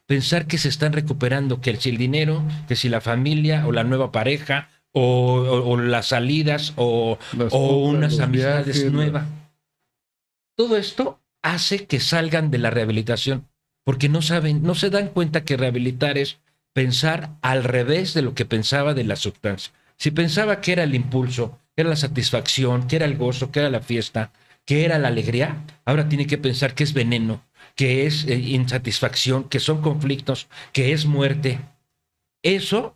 [SPEAKER 2] pensar que se están recuperando, que si el dinero, que si la familia o la nueva pareja o las salidas o unas amistades
[SPEAKER 3] viajes,
[SPEAKER 2] nuevas. Todo esto hace que salgan de la rehabilitación porque no saben, no se dan cuenta que rehabilitar es pensar al revés de lo que pensaba de la sustancia. Si pensaba que era el impulso, que era la satisfacción, que era el gozo, que era la fiesta, que era la alegría, ahora tiene que pensar que es veneno, que es insatisfacción, que son conflictos, que es muerte. Esos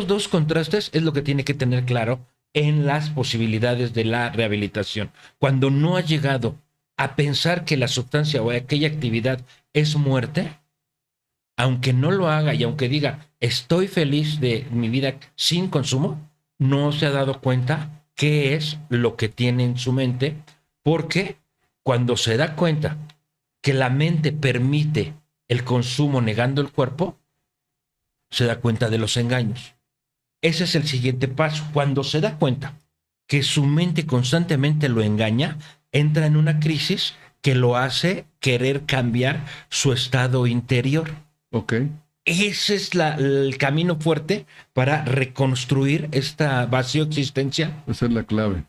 [SPEAKER 2] dos contrastes es lo que tiene que tener claro en las posibilidades de la rehabilitación. Cuando no ha llegado a pensar que la sustancia o aquella actividad es muerte, aunque no lo haga y aunque diga estoy feliz de mi vida sin consumo, no se ha dado cuenta qué es lo que tiene en su mente, porque cuando se da cuenta que la mente permite el consumo negando el cuerpo, se da cuenta de los engaños. Ese es el siguiente paso. Cuando se da cuenta que su mente constantemente lo engaña, entra en una crisis que lo hace querer cambiar su estado interior.
[SPEAKER 3] Ok.
[SPEAKER 2] Ese es el camino fuerte para reconstruir esta vacío existencial.
[SPEAKER 3] Esa es la clave.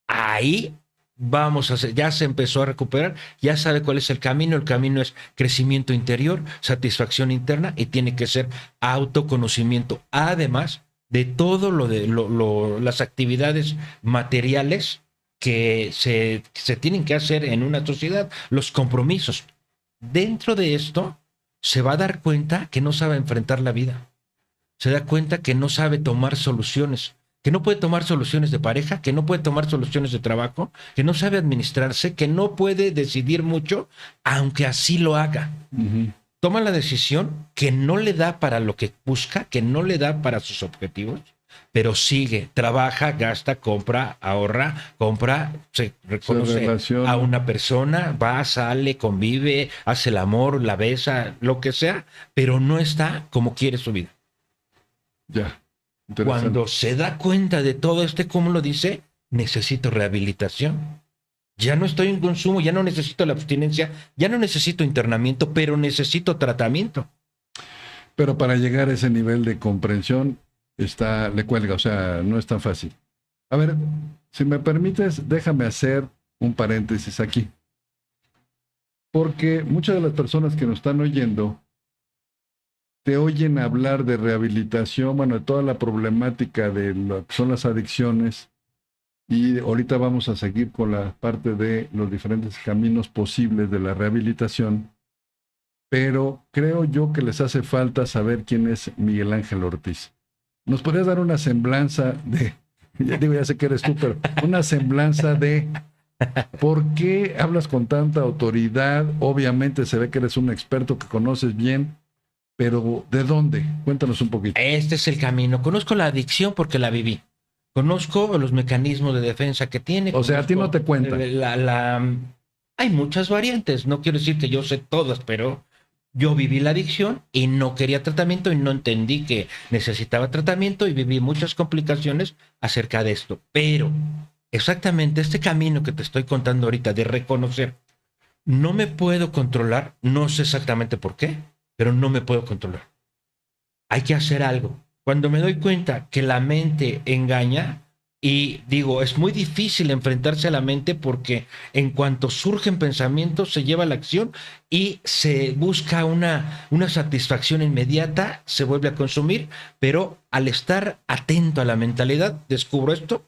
[SPEAKER 2] Ahí vamos a hacer, ya se empezó a recuperar, ya sabe cuál es el camino es crecimiento interior, satisfacción interna y tiene que ser autoconocimiento, además de todo las actividades materiales que se tienen que hacer en una sociedad, los compromisos. Dentro de esto se va a dar cuenta que no sabe enfrentar la vida, se da cuenta que no sabe tomar soluciones, que no puede tomar soluciones de pareja, que no puede tomar soluciones de trabajo, que no sabe administrarse, que no puede decidir mucho, aunque así lo haga. Toma la decisión que no le da para lo que busca, que no le da para sus objetivos, pero sigue, trabaja, gasta, compra, ahorra, compra, se reconoce a una persona, va, sale, convive, hace el amor, la besa, lo que sea, pero no está como quiere su vida.
[SPEAKER 3] Ya.
[SPEAKER 2] Cuando se da cuenta de todo cúmulo, dice, necesito rehabilitación. Ya no estoy en consumo, ya no necesito la abstinencia, ya no necesito internamiento, pero necesito tratamiento.
[SPEAKER 3] Pero para llegar a ese nivel de comprensión, le cuelga, o sea, no es tan fácil. A ver, si me permites, déjame hacer un paréntesis aquí. Porque muchas de las personas que nos están oyendo te oyen hablar de rehabilitación, bueno, de toda la problemática de lo que son las adicciones, y ahorita vamos a seguir con la parte de los diferentes caminos posibles de la rehabilitación, pero creo yo que les hace falta saber quién es Miguel Ángel Ortiz. ¿Nos podrías dar una semblanza de, ya sé que eres tú, pero una semblanza de por qué hablas con tanta autoridad? Obviamente se ve que eres un experto que conoces bien, pero ¿de dónde? Cuéntanos un poquito.
[SPEAKER 2] Este es el camino. Conozco la adicción porque la viví. Conozco los mecanismos de defensa que tiene.
[SPEAKER 3] O sea, a ti no te cuenta.
[SPEAKER 2] Hay muchas variantes. No quiero decir que yo sé todas, pero yo viví la adicción y no quería tratamiento y no entendí que necesitaba tratamiento y viví muchas complicaciones acerca de esto. Pero exactamente este camino que te estoy contando ahorita de reconocer, no me puedo controlar, no sé exactamente por qué, pero no me puedo controlar. Hay que hacer algo. Cuando me doy cuenta que la mente engaña, y digo, es muy difícil enfrentarse a la mente porque en cuanto surgen pensamientos se lleva a la acción y se busca una satisfacción inmediata, se vuelve a consumir, pero al estar atento a la mentalidad, descubro esto,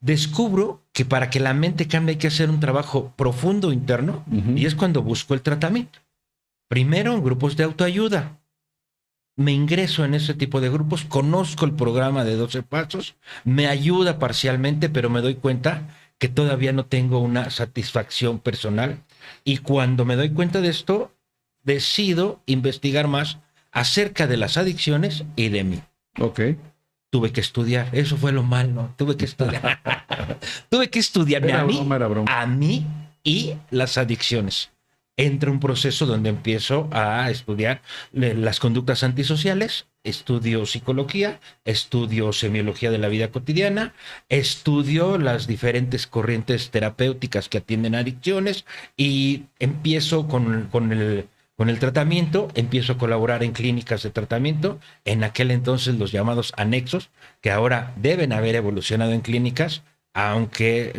[SPEAKER 2] descubro que para que la mente cambie hay que hacer un trabajo profundo interno y es cuando busco el tratamiento. Primero en grupos de autoayuda. Me ingreso en ese tipo de grupos, conozco el programa de 12 pasos, me ayuda parcialmente, pero me doy cuenta que todavía no tengo una satisfacción personal. Y cuando me doy cuenta de esto, decido investigar más acerca de las adicciones y de mí.
[SPEAKER 3] Ok.
[SPEAKER 2] Tuve que estudiar, eso fue lo malo, tuve que estudiar. Tuve que estudiarme
[SPEAKER 3] Era
[SPEAKER 2] a mí,
[SPEAKER 3] broma, era broma.
[SPEAKER 2] a mí y las adicciones. Entra un proceso donde empiezo a estudiar las conductas antisociales, estudio psicología, estudio semiología de la vida cotidiana, estudio las diferentes corrientes terapéuticas que atienden adicciones y empiezo con el tratamiento, empiezo a colaborar en clínicas de tratamiento, en aquel entonces los llamados anexos, que ahora deben haber evolucionado en clínicas, aunque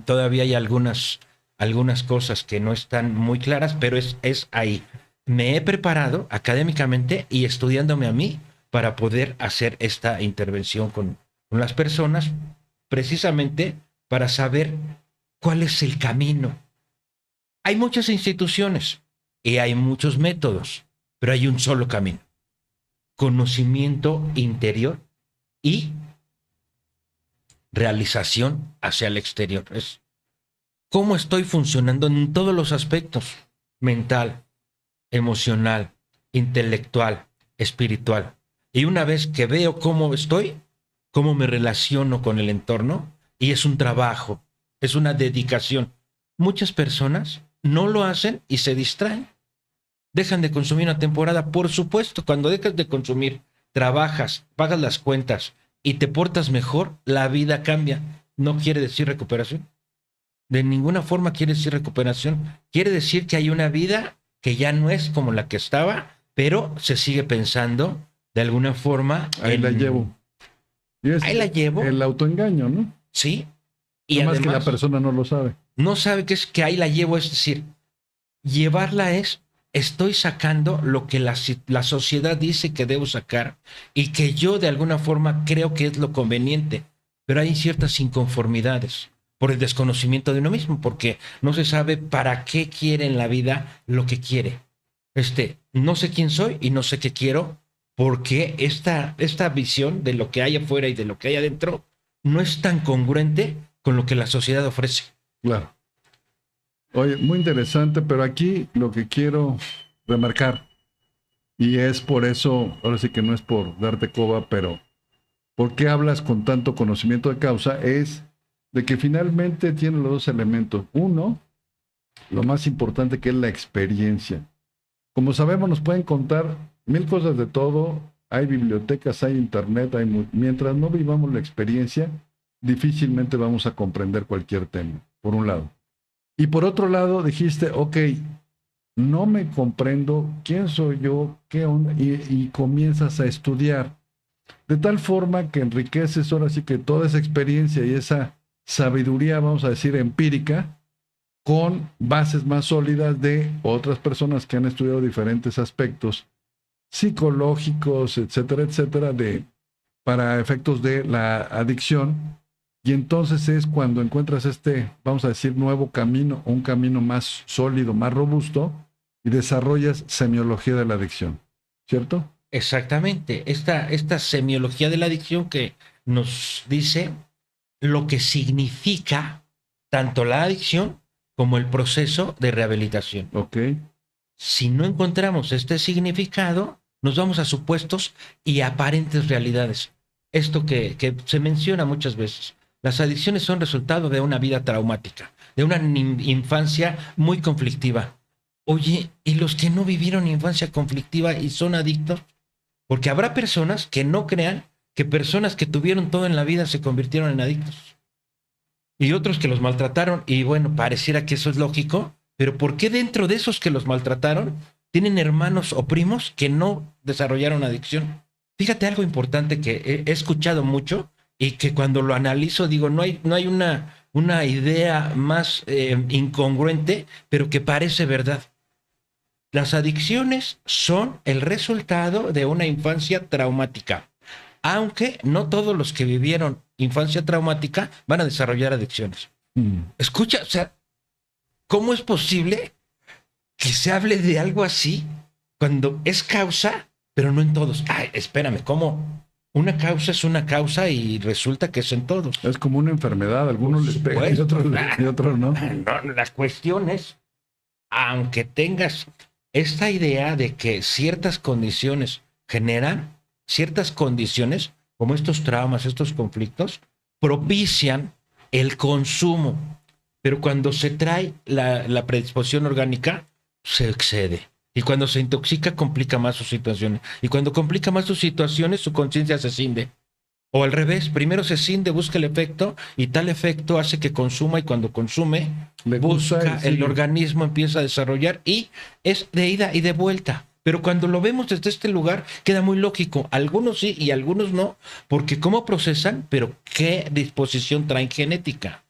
[SPEAKER 2] todavía hay algunas cosas que no están muy claras, pero es ahí. Me he preparado académicamente y estudiándome a mí para poder hacer esta intervención con las personas, precisamente para saber cuál es el camino. Hay muchas instituciones y hay muchos métodos, pero hay un solo camino. Conocimiento interior y realización hacia el exterior. Es cómo estoy funcionando en todos los aspectos, mental, emocional, intelectual, espiritual. Y una vez que veo cómo estoy, cómo me relaciono con el entorno, y es un trabajo, es una dedicación. Muchas personas no lo hacen y se distraen. Dejan de consumir una temporada, por supuesto, cuando dejas de consumir, trabajas, pagas las cuentas y te portas mejor, la vida cambia. No quiere decir recuperación. De ninguna forma quiere decir recuperación. Quiere decir que hay una vida que ya no es como la que estaba, pero se sigue pensando de alguna forma.
[SPEAKER 3] Ahí la llevo. Y es
[SPEAKER 2] ahí la llevo.
[SPEAKER 3] El autoengaño, ¿no?
[SPEAKER 2] Sí. Y
[SPEAKER 3] además
[SPEAKER 2] además
[SPEAKER 3] que la persona no lo sabe.
[SPEAKER 2] No sabe que es que ahí la llevo, es decir, llevarla es, estoy sacando lo que la sociedad dice que debo sacar y que yo de alguna forma creo que es lo conveniente, pero hay ciertas inconformidades por el desconocimiento de uno mismo, porque no se sabe para qué quiere en la vida lo que quiere. No sé quién soy y no sé qué quiero, porque esta visión de lo que hay afuera y de lo que hay adentro no es tan congruente con lo que la sociedad ofrece.
[SPEAKER 3] Claro. Oye, muy interesante, pero aquí lo que quiero remarcar, y es por eso, ahora sí que no es por darte coba, pero ¿por qué hablas con tanto conocimiento de causa? Es de que finalmente tiene los dos elementos. Uno, lo más importante, que es la experiencia. Como sabemos, nos pueden contar mil cosas de todo, hay bibliotecas, hay internet, mientras no vivamos la experiencia, difícilmente vamos a comprender cualquier tema, por un lado. Y por otro lado, dijiste, ok, no me comprendo quién soy yo, qué onda, y comienzas a estudiar. De tal forma que enriqueces ahora sí que toda esa experiencia y esa sabiduría, vamos a decir, empírica, con bases más sólidas de otras personas que han estudiado diferentes aspectos psicológicos, etcétera, etcétera, para efectos de la adicción. Y entonces es cuando encuentras vamos a decir, nuevo camino, un camino más sólido, más robusto, y desarrollas semiología de la adicción, ¿cierto?
[SPEAKER 2] Exactamente. Esta semiología de la adicción que nos dice lo que significa tanto la adicción como el proceso de rehabilitación.
[SPEAKER 3] Ok.
[SPEAKER 2] Si no encontramos este significado, nos vamos a supuestos y aparentes realidades. Esto que se menciona muchas veces. Las adicciones son resultado de una vida traumática, de una infancia muy conflictiva. Oye, ¿y los que no vivieron infancia conflictiva y son adictos? Porque habrá personas que no crean que personas que tuvieron todo en la vida se convirtieron en adictos. Y otros que los maltrataron, y bueno, pareciera que eso es lógico, pero ¿por qué dentro de esos que los maltrataron tienen hermanos o primos que no desarrollaron adicción? Fíjate algo importante que he escuchado mucho y que cuando lo analizo digo, no hay una idea más incongruente, pero que parece verdad. Las adicciones son el resultado de una infancia traumática, aunque no todos los que vivieron infancia traumática van a desarrollar adicciones. Escucha, o sea, ¿cómo es posible que se hable de algo así cuando es causa, pero no en todos? Ay, espérame, ¿cómo? Una causa es una causa y resulta que es en todos.
[SPEAKER 3] Es como una enfermedad, algunos les pega y otros no.
[SPEAKER 2] No. La cuestión es, aunque tengas esta idea de que ciertas condiciones generan ciertas condiciones, como estos traumas, estos conflictos, propician el consumo. Pero cuando se trae la predisposición orgánica, se excede. Y cuando se intoxica, complica más sus situaciones. Y cuando complica más sus situaciones, su conciencia se cinde. O al revés, primero se cinde, busca el efecto, y tal efecto hace que consuma, y cuando consume, busca, el organismo empieza a desarrollar, y es de ida y de vuelta. Pero cuando lo vemos desde este lugar, queda muy lógico. Algunos sí y algunos no, porque cómo procesan, pero qué disposición traen genética.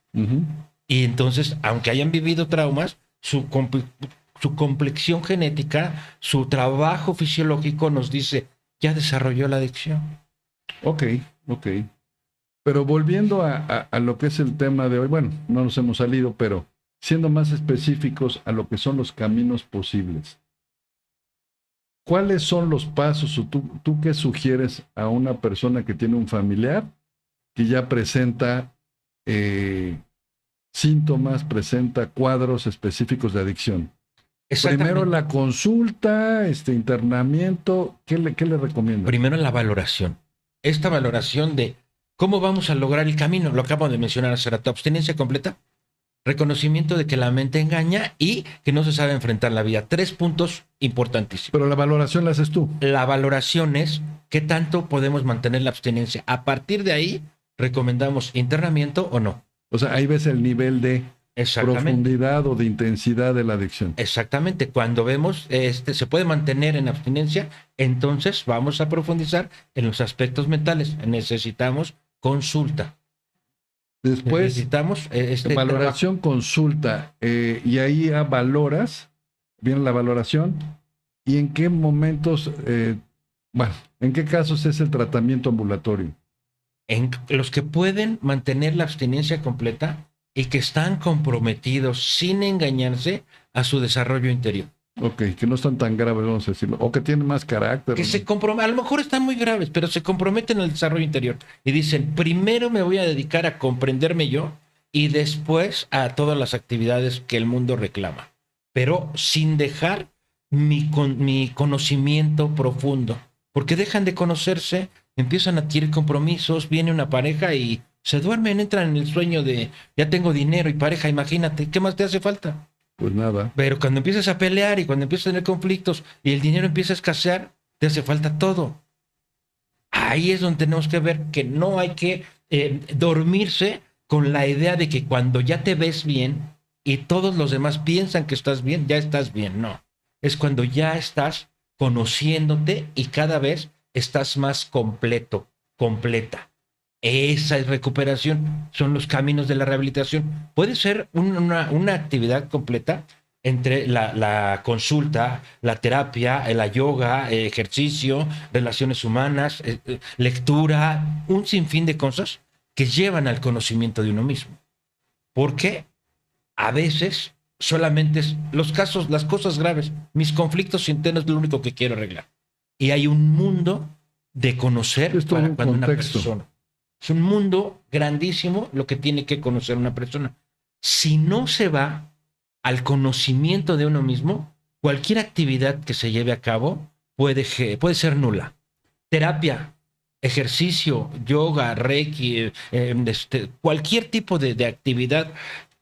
[SPEAKER 2] Y entonces, aunque hayan vivido traumas, su complexión genética, su trabajo fisiológico nos dice, ya desarrolló la adicción.
[SPEAKER 3] Ok. Pero volviendo a lo que es el tema de hoy, bueno, no nos hemos salido, pero siendo más específicos a lo que son los caminos posibles. ¿Cuáles son los pasos o tú qué sugieres a una persona que tiene un familiar que ya presenta síntomas, presenta cuadros específicos de adicción? Primero la consulta, internamiento, ¿qué le recomiendas?
[SPEAKER 2] Primero la valoración. Esta valoración de cómo vamos a lograr el camino, lo acabo de mencionar hace rato, abstinencia completa, reconocimiento de que la mente engaña y que no se sabe enfrentar la vida. 3 puntos importantísimos.
[SPEAKER 3] Pero la valoración la haces tú.
[SPEAKER 2] La valoración es qué tanto podemos mantener la abstinencia. A partir de ahí, recomendamos internamiento o no.
[SPEAKER 3] O sea, ahí ves el nivel de profundidad o de intensidad de la adicción.
[SPEAKER 2] Exactamente. Cuando vemos se puede mantener en abstinencia, entonces vamos a profundizar en los aspectos mentales. Necesitamos consulta.
[SPEAKER 3] Después
[SPEAKER 2] necesitamos
[SPEAKER 3] valoración, consulta, y ahí valoras, viene la valoración, y en qué momentos, en qué casos es el tratamiento ambulatorio.
[SPEAKER 2] En los que pueden mantener la abstinencia completa y que están comprometidos sin engañarse a su desarrollo interior.
[SPEAKER 3] Ok, que no están tan graves, vamos a decirlo, o que tienen más carácter.
[SPEAKER 2] Que ¿no? Se comprometen, a lo mejor están muy graves, pero se comprometen al desarrollo interior y dicen, primero me voy a dedicar a comprenderme yo y después a todas las actividades que el mundo reclama, pero sin dejar mi conocimiento profundo, porque dejan de conocerse, empiezan a adquirir compromisos, viene una pareja y se duermen, entran en el sueño de, ya tengo dinero y pareja, imagínate, ¿qué más te hace falta?
[SPEAKER 3] Pues nada.
[SPEAKER 2] Pero cuando empiezas a pelear y cuando empiezas a tener conflictos y el dinero empieza a escasear, te hace falta todo. Ahí es donde tenemos que ver que no hay que dormirse con la idea de que cuando ya te ves bien y todos los demás piensan que estás bien, ya estás bien. No. Es cuando ya estás conociéndote y cada vez estás más completo, completa. Esa es recuperación, son los caminos de la rehabilitación. Puede ser una actividad completa entre la consulta, la terapia, la yoga, ejercicio, relaciones humanas, lectura, un sinfín de cosas que llevan al conocimiento de uno mismo. Porque a veces solamente es las cosas graves, mis conflictos internos es lo único que quiero arreglar. Y hay un mundo de conocer para cuando una persona. Es un mundo grandísimo lo que tiene que conocer una persona. Si no se va al conocimiento de uno mismo, cualquier actividad que se lleve a cabo puede ser nula. Terapia, ejercicio, yoga, reiki, cualquier tipo de actividad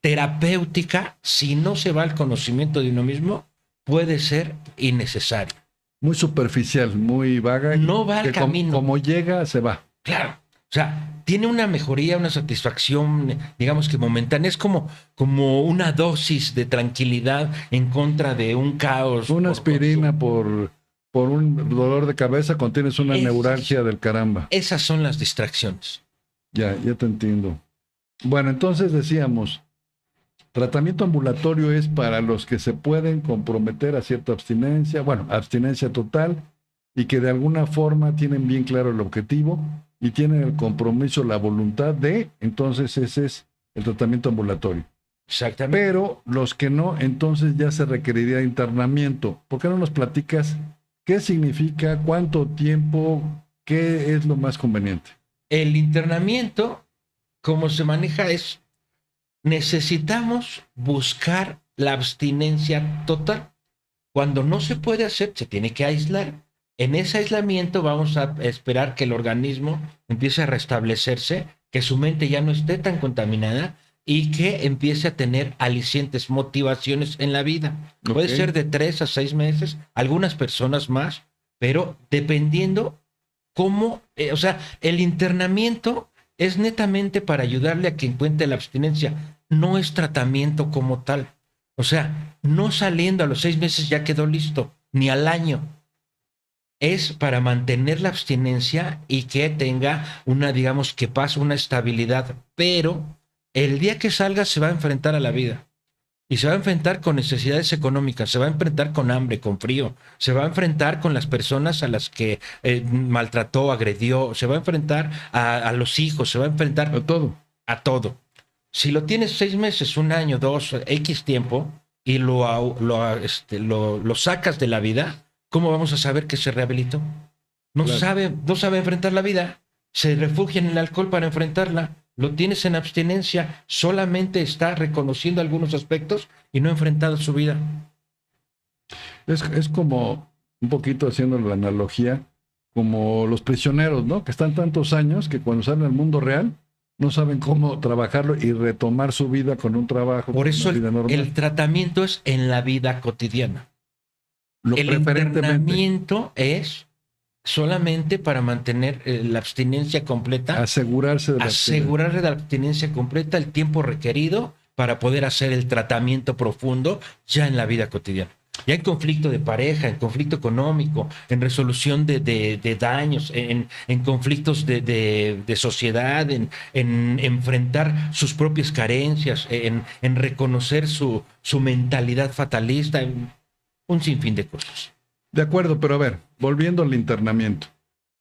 [SPEAKER 2] terapéutica, si no se va al conocimiento de uno mismo, puede ser innecesario.
[SPEAKER 3] Muy superficial, muy vaga.
[SPEAKER 2] No va al camino.
[SPEAKER 3] Como llega, se va.
[SPEAKER 2] Claro. O sea, tiene una mejoría, una satisfacción, digamos que momentánea. Es como una dosis de tranquilidad en contra de un caos.
[SPEAKER 3] Una aspirina por por un dolor de cabeza cuando tienes una neuralgia del caramba.
[SPEAKER 2] Esas son las distracciones.
[SPEAKER 3] Ya te entiendo. Bueno, entonces decíamos, tratamiento ambulatorio es para los que se pueden comprometer a cierta abstinencia, bueno, abstinencia total, y que de alguna forma tienen bien claro el objetivo y tienen el compromiso, la voluntad de, entonces ese es el tratamiento ambulatorio.
[SPEAKER 2] Exactamente.
[SPEAKER 3] Pero los que no, entonces ya se requeriría internamiento. ¿Por qué no nos platicas qué significa, cuánto tiempo, qué es lo más conveniente?
[SPEAKER 2] El internamiento, como se maneja, es necesitamos buscar la abstinencia total. Cuando no se puede hacer, se tiene que aislar. En ese aislamiento vamos a esperar que el organismo empiece a restablecerse, que su mente ya no esté tan contaminada y que empiece a tener alicientes, motivaciones en la vida. Okay. Puede ser de 3 a 6 meses, algunas personas más, pero dependiendo cómo, o sea, el internamiento es netamente para ayudarle a que encuentre la abstinencia, no es tratamiento como tal. O sea, no saliendo a los 6 meses ya quedó listo, ni al año. Es para mantener la abstinencia y que tenga una, digamos, que pase una estabilidad. Pero el día que salga se va a enfrentar a la vida. Y se va a enfrentar con necesidades económicas, se va a enfrentar con hambre, con frío, se va a enfrentar con las personas a las que maltrató, agredió, se va a enfrentar a los hijos, se va a enfrentar
[SPEAKER 3] a todo.
[SPEAKER 2] A todo. Si lo tienes 6 meses, un año, 2, X tiempo, y lo sacas de la vida, ¿cómo vamos a saber que se rehabilitó? No sabe enfrentar la vida, se refugia en el alcohol para enfrentarla, lo tienes en abstinencia, solamente está reconociendo algunos aspectos y no ha enfrentado su vida.
[SPEAKER 3] Es como, un poquito haciendo la analogía, como los prisioneros, ¿no? Que están tantos años que cuando salen al mundo real no saben cómo trabajarlo y retomar su vida con un trabajo.
[SPEAKER 2] Por eso el tratamiento es en la vida cotidiana. El internamiento es solamente para mantener la abstinencia completa.
[SPEAKER 3] Asegurarse de
[SPEAKER 2] la abstinencia completa, el tiempo requerido para poder hacer el tratamiento profundo ya en la vida cotidiana. Ya en conflicto de pareja, en conflicto económico, en resolución de daños, en conflictos de sociedad, en enfrentar sus propias carencias, en reconocer su mentalidad fatalista, un sinfín de cosas.
[SPEAKER 3] De acuerdo, pero a ver, volviendo al internamiento.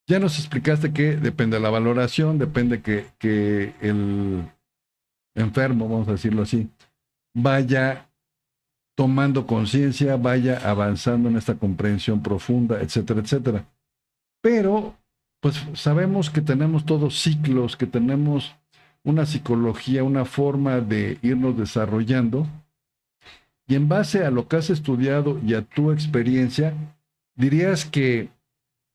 [SPEAKER 3] Ya nos explicaste que depende de la valoración, depende que el enfermo, vamos a decirlo así, vaya tomando conciencia, vaya avanzando en esta comprensión profunda, etcétera, etcétera. Pero, pues sabemos que tenemos todos ciclos, que tenemos una psicología, una forma de irnos desarrollando, y en base a lo que has estudiado y a tu experiencia, dirías que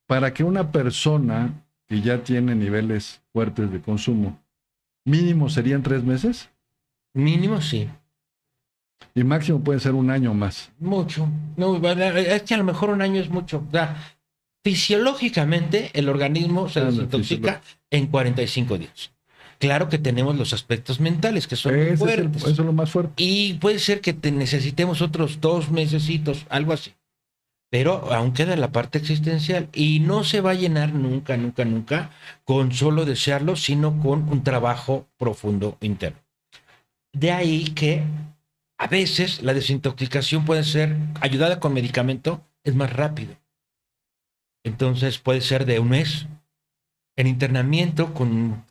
[SPEAKER 3] para que una persona que ya tiene niveles fuertes de consumo, mínimo serían 3 meses?
[SPEAKER 2] Mínimo sí.
[SPEAKER 3] Y máximo puede ser un año más.
[SPEAKER 2] Mucho. No, es que a lo mejor un año es mucho. O sea, fisiológicamente el organismo se desintoxica en 45 días. Claro que tenemos los aspectos mentales que son muy fuertes.
[SPEAKER 3] Eso es lo más fuerte.
[SPEAKER 2] Y puede ser que necesitemos otros 2 mesecitos, algo así. Pero aún queda la parte existencial y no se va a llenar nunca, nunca, nunca con solo desearlo, sino con un trabajo profundo interno. De ahí que a veces la desintoxicación puede ser ayudada con medicamento, es más rápido. Entonces puede ser de un mes. En internamiento,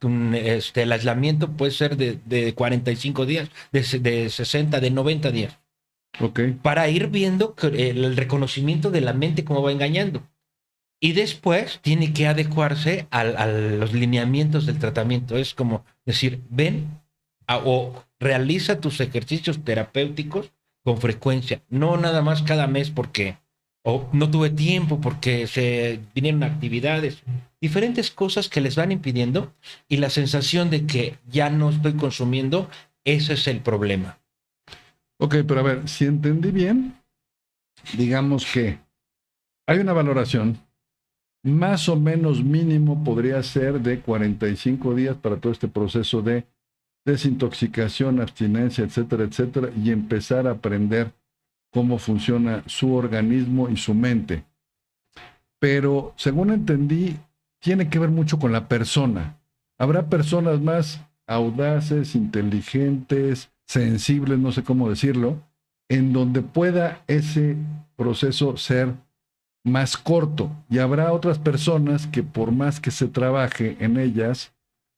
[SPEAKER 2] el aislamiento puede ser de 45 días, de 60, de 90 días.
[SPEAKER 3] Okay.
[SPEAKER 2] Para ir viendo el reconocimiento de la mente cómo va engañando. Y después tiene que adecuarse a los lineamientos del tratamiento. Es como decir, ven o realiza tus ejercicios terapéuticos con frecuencia. No nada más cada mes porque no tuve tiempo, porque se vinieron actividades. Diferentes cosas que les van impidiendo y la sensación de que ya no estoy consumiendo, ese es el problema.
[SPEAKER 3] Ok, pero a ver, si entendí bien, digamos que hay una valoración, más o menos mínimo podría ser de 45 días para todo este proceso de desintoxicación, abstinencia, etcétera, etcétera, y empezar a aprender cómo funciona su organismo y su mente. pero según entendí, tiene que ver mucho con la persona. Habrá personas más audaces, inteligentes, sensibles, no sé cómo decirlo, en donde pueda ese proceso ser más corto. Y habrá otras personas que por más que se trabaje en ellas,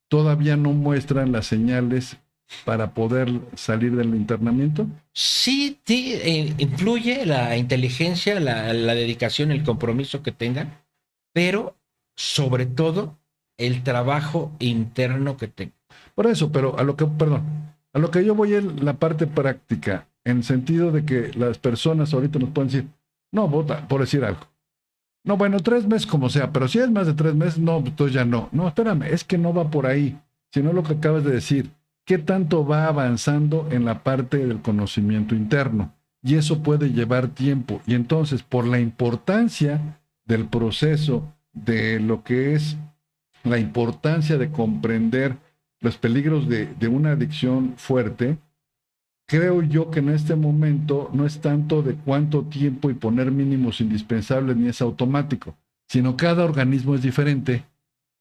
[SPEAKER 3] todavía no muestran las señales para poder salir del internamiento.
[SPEAKER 2] Sí, sí, influye la inteligencia, la dedicación, el compromiso que tengan, pero sobre todo el trabajo interno que tengan.
[SPEAKER 3] Por eso, pero a lo que, perdón, a lo que yo voy en la parte práctica, en sentido de que las personas ahorita nos pueden decir, no, vota, por decir algo. No, bueno, 3 meses como sea, pero si es más de 3 meses, no, entonces ya no. No, espérame, es que no va por ahí, sino lo que acabas de decir. ¿Qué tanto va avanzando en la parte del conocimiento interno? Y eso puede llevar tiempo. Y entonces, por la importancia del proceso, de lo que es la importancia de comprender los peligros de una adicción fuerte, creo yo que en este momento no es tanto de cuánto tiempo y poner mínimos indispensables ni es automático, sino cada organismo es diferente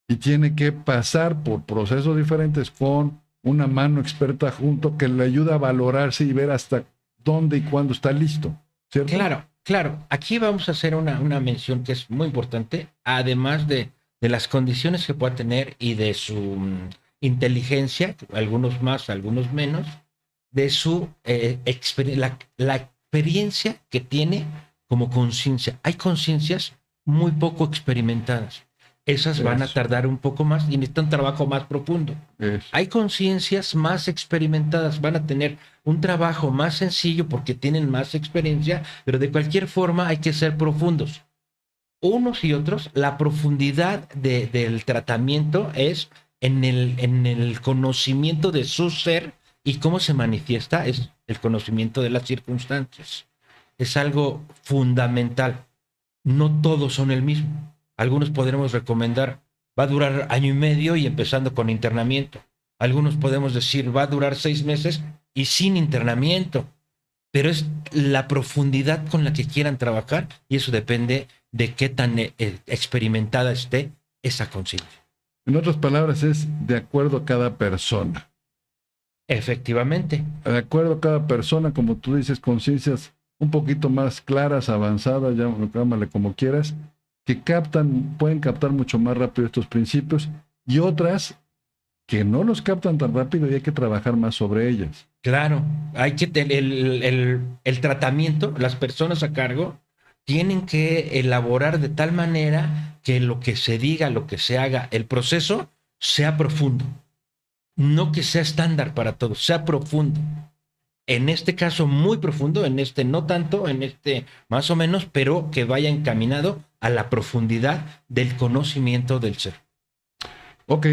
[SPEAKER 3] y tiene que pasar por procesos diferentes con una mano experta junto que le ayuda a valorarse y ver hasta dónde y cuándo está listo, ¿cierto?
[SPEAKER 2] Claro, claro. Aquí vamos a hacer una mención que es muy importante, además de las condiciones que pueda tener y de su inteligencia, algunos más, algunos menos, de su la experiencia que tiene como conciencia. Hay conciencias muy poco experimentadas. Esas van a
[SPEAKER 3] Eso,
[SPEAKER 2] tardar un poco más y necesitan un trabajo más profundo.
[SPEAKER 3] eso.
[SPEAKER 2] Hay conciencias más experimentadas, van a tener un trabajo más sencillo porque tienen más experiencia, pero de cualquier forma hay que ser profundos. Unos y otros, la profundidad del tratamiento es en el conocimiento de su ser y cómo se manifiesta es el conocimiento de las circunstancias. Es algo fundamental. No todos son el mismo. Algunos podremos recomendar, va a durar año y medio y empezando con internamiento. Algunos podemos decir, va a durar 6 meses y sin internamiento. Pero es la profundidad con la que quieran trabajar y eso depende de qué tan experimentada esté esa conciencia.
[SPEAKER 3] En otras palabras, es de acuerdo a cada persona.
[SPEAKER 2] Efectivamente.
[SPEAKER 3] De acuerdo a cada persona, como tú dices, conciencias un poquito más claras, avanzadas, llámale como quieras, que captan, pueden captar mucho más rápido estos principios, y otras que no los captan tan rápido y hay que trabajar más sobre ellas.
[SPEAKER 2] Claro, hay que el tratamiento, las personas a cargo tienen que elaborar de tal manera que lo que se diga, lo que se haga, el proceso sea profundo. No que sea estándar para todos, sea profundo. En este caso muy profundo, en este no tanto, en este más o menos, pero que vaya encaminado a la profundidad del conocimiento del ser.
[SPEAKER 3] Ok,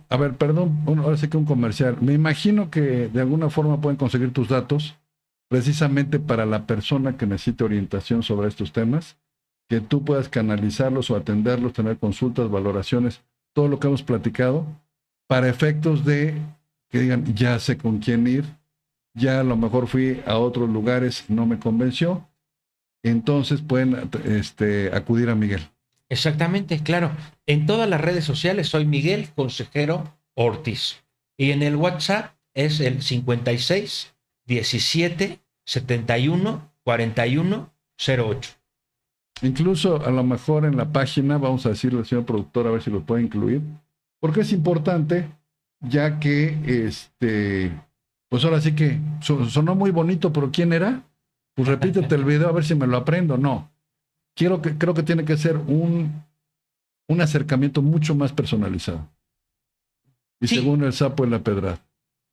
[SPEAKER 3] a ver, perdón, ahora sí que un comercial. Me imagino que de alguna forma pueden conseguir tus datos precisamente para la persona que necesite orientación sobre estos temas, que tú puedas canalizarlos o atenderlos, tener consultas, valoraciones, todo lo que hemos platicado, para efectos de que digan, ya sé con quién ir, ya a lo mejor fui a otros lugares, no me convenció, entonces pueden acudir a Miguel.
[SPEAKER 2] Exactamente, claro. En todas las redes sociales soy Miguel Consejero Ortiz. Y en el WhatsApp es el 56 17 71 41 08.
[SPEAKER 3] Incluso a lo mejor en la página, vamos a decirle al señor productor a ver si lo puede incluir, porque es importante, ya que pues ahora sí que sonó muy bonito, pero ¿quién era? Pues repítete el video a ver si me lo aprendo. No, creo que tiene que ser un acercamiento mucho más personalizado. Y
[SPEAKER 2] Sí,
[SPEAKER 3] según el sapo en la pedrada.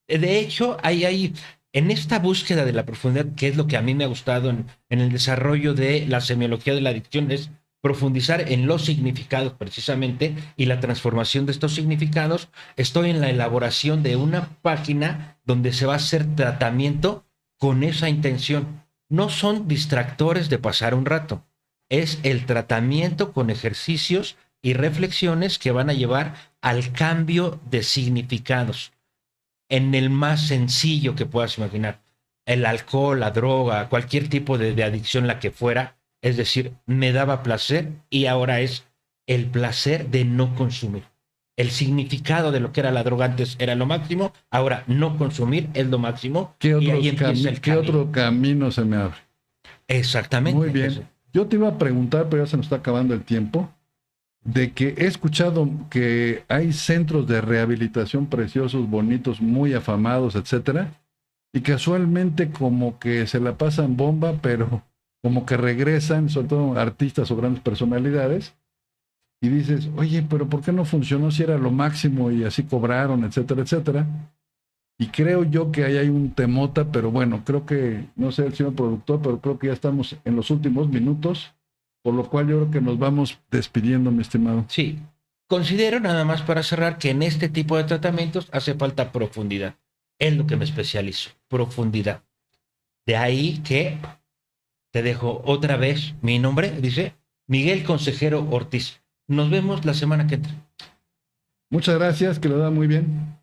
[SPEAKER 2] de hecho, en esta búsqueda de la profundidad, que es lo que a mí me ha gustado en el desarrollo de la semiología de la adicción, es profundizar en los significados precisamente y la transformación de estos significados. Estoy en la elaboración de una página donde se va a hacer tratamiento con esa intención. No son distractores de pasar un rato, es el tratamiento con ejercicios y reflexiones que van a llevar al cambio de significados en el más sencillo que puedas imaginar. El alcohol, la droga, cualquier tipo de adicción, la que fuera, Es decir, me daba placer y ahora es el placer de no consumir. El significado de lo que era la droga antes era lo máximo, ahora no consumir es lo máximo y ahí empieza el
[SPEAKER 3] ¿Qué
[SPEAKER 2] camino.
[SPEAKER 3] otro camino se me abre?
[SPEAKER 2] Exactamente.
[SPEAKER 3] Muy bien. Yo te iba a preguntar, pero ya se nos está acabando el tiempo, de que he escuchado que hay centros de rehabilitación preciosos, bonitos, muy afamados, etcétera, y casualmente como que se la pasan bomba, pero como que regresan, sobre todo artistas o grandes personalidades, y dices, oye, pero ¿por qué no funcionó si era lo máximo y así cobraron, etcétera, etcétera? Y creo yo que ahí hay un temota, pero bueno, creo que, no sé el señor productor, pero creo que ya estamos en los últimos minutos, por lo cual yo creo que nos vamos despidiendo, mi estimado.
[SPEAKER 2] Sí. Considero nada más para cerrar que en este tipo de tratamientos hace falta profundidad. Es lo que me especializo, profundidad. De ahí que te dejo otra vez mi nombre, dice Miguel Consejero Ortiz. Nos vemos la semana que entra.
[SPEAKER 3] Muchas gracias, que lo da muy bien.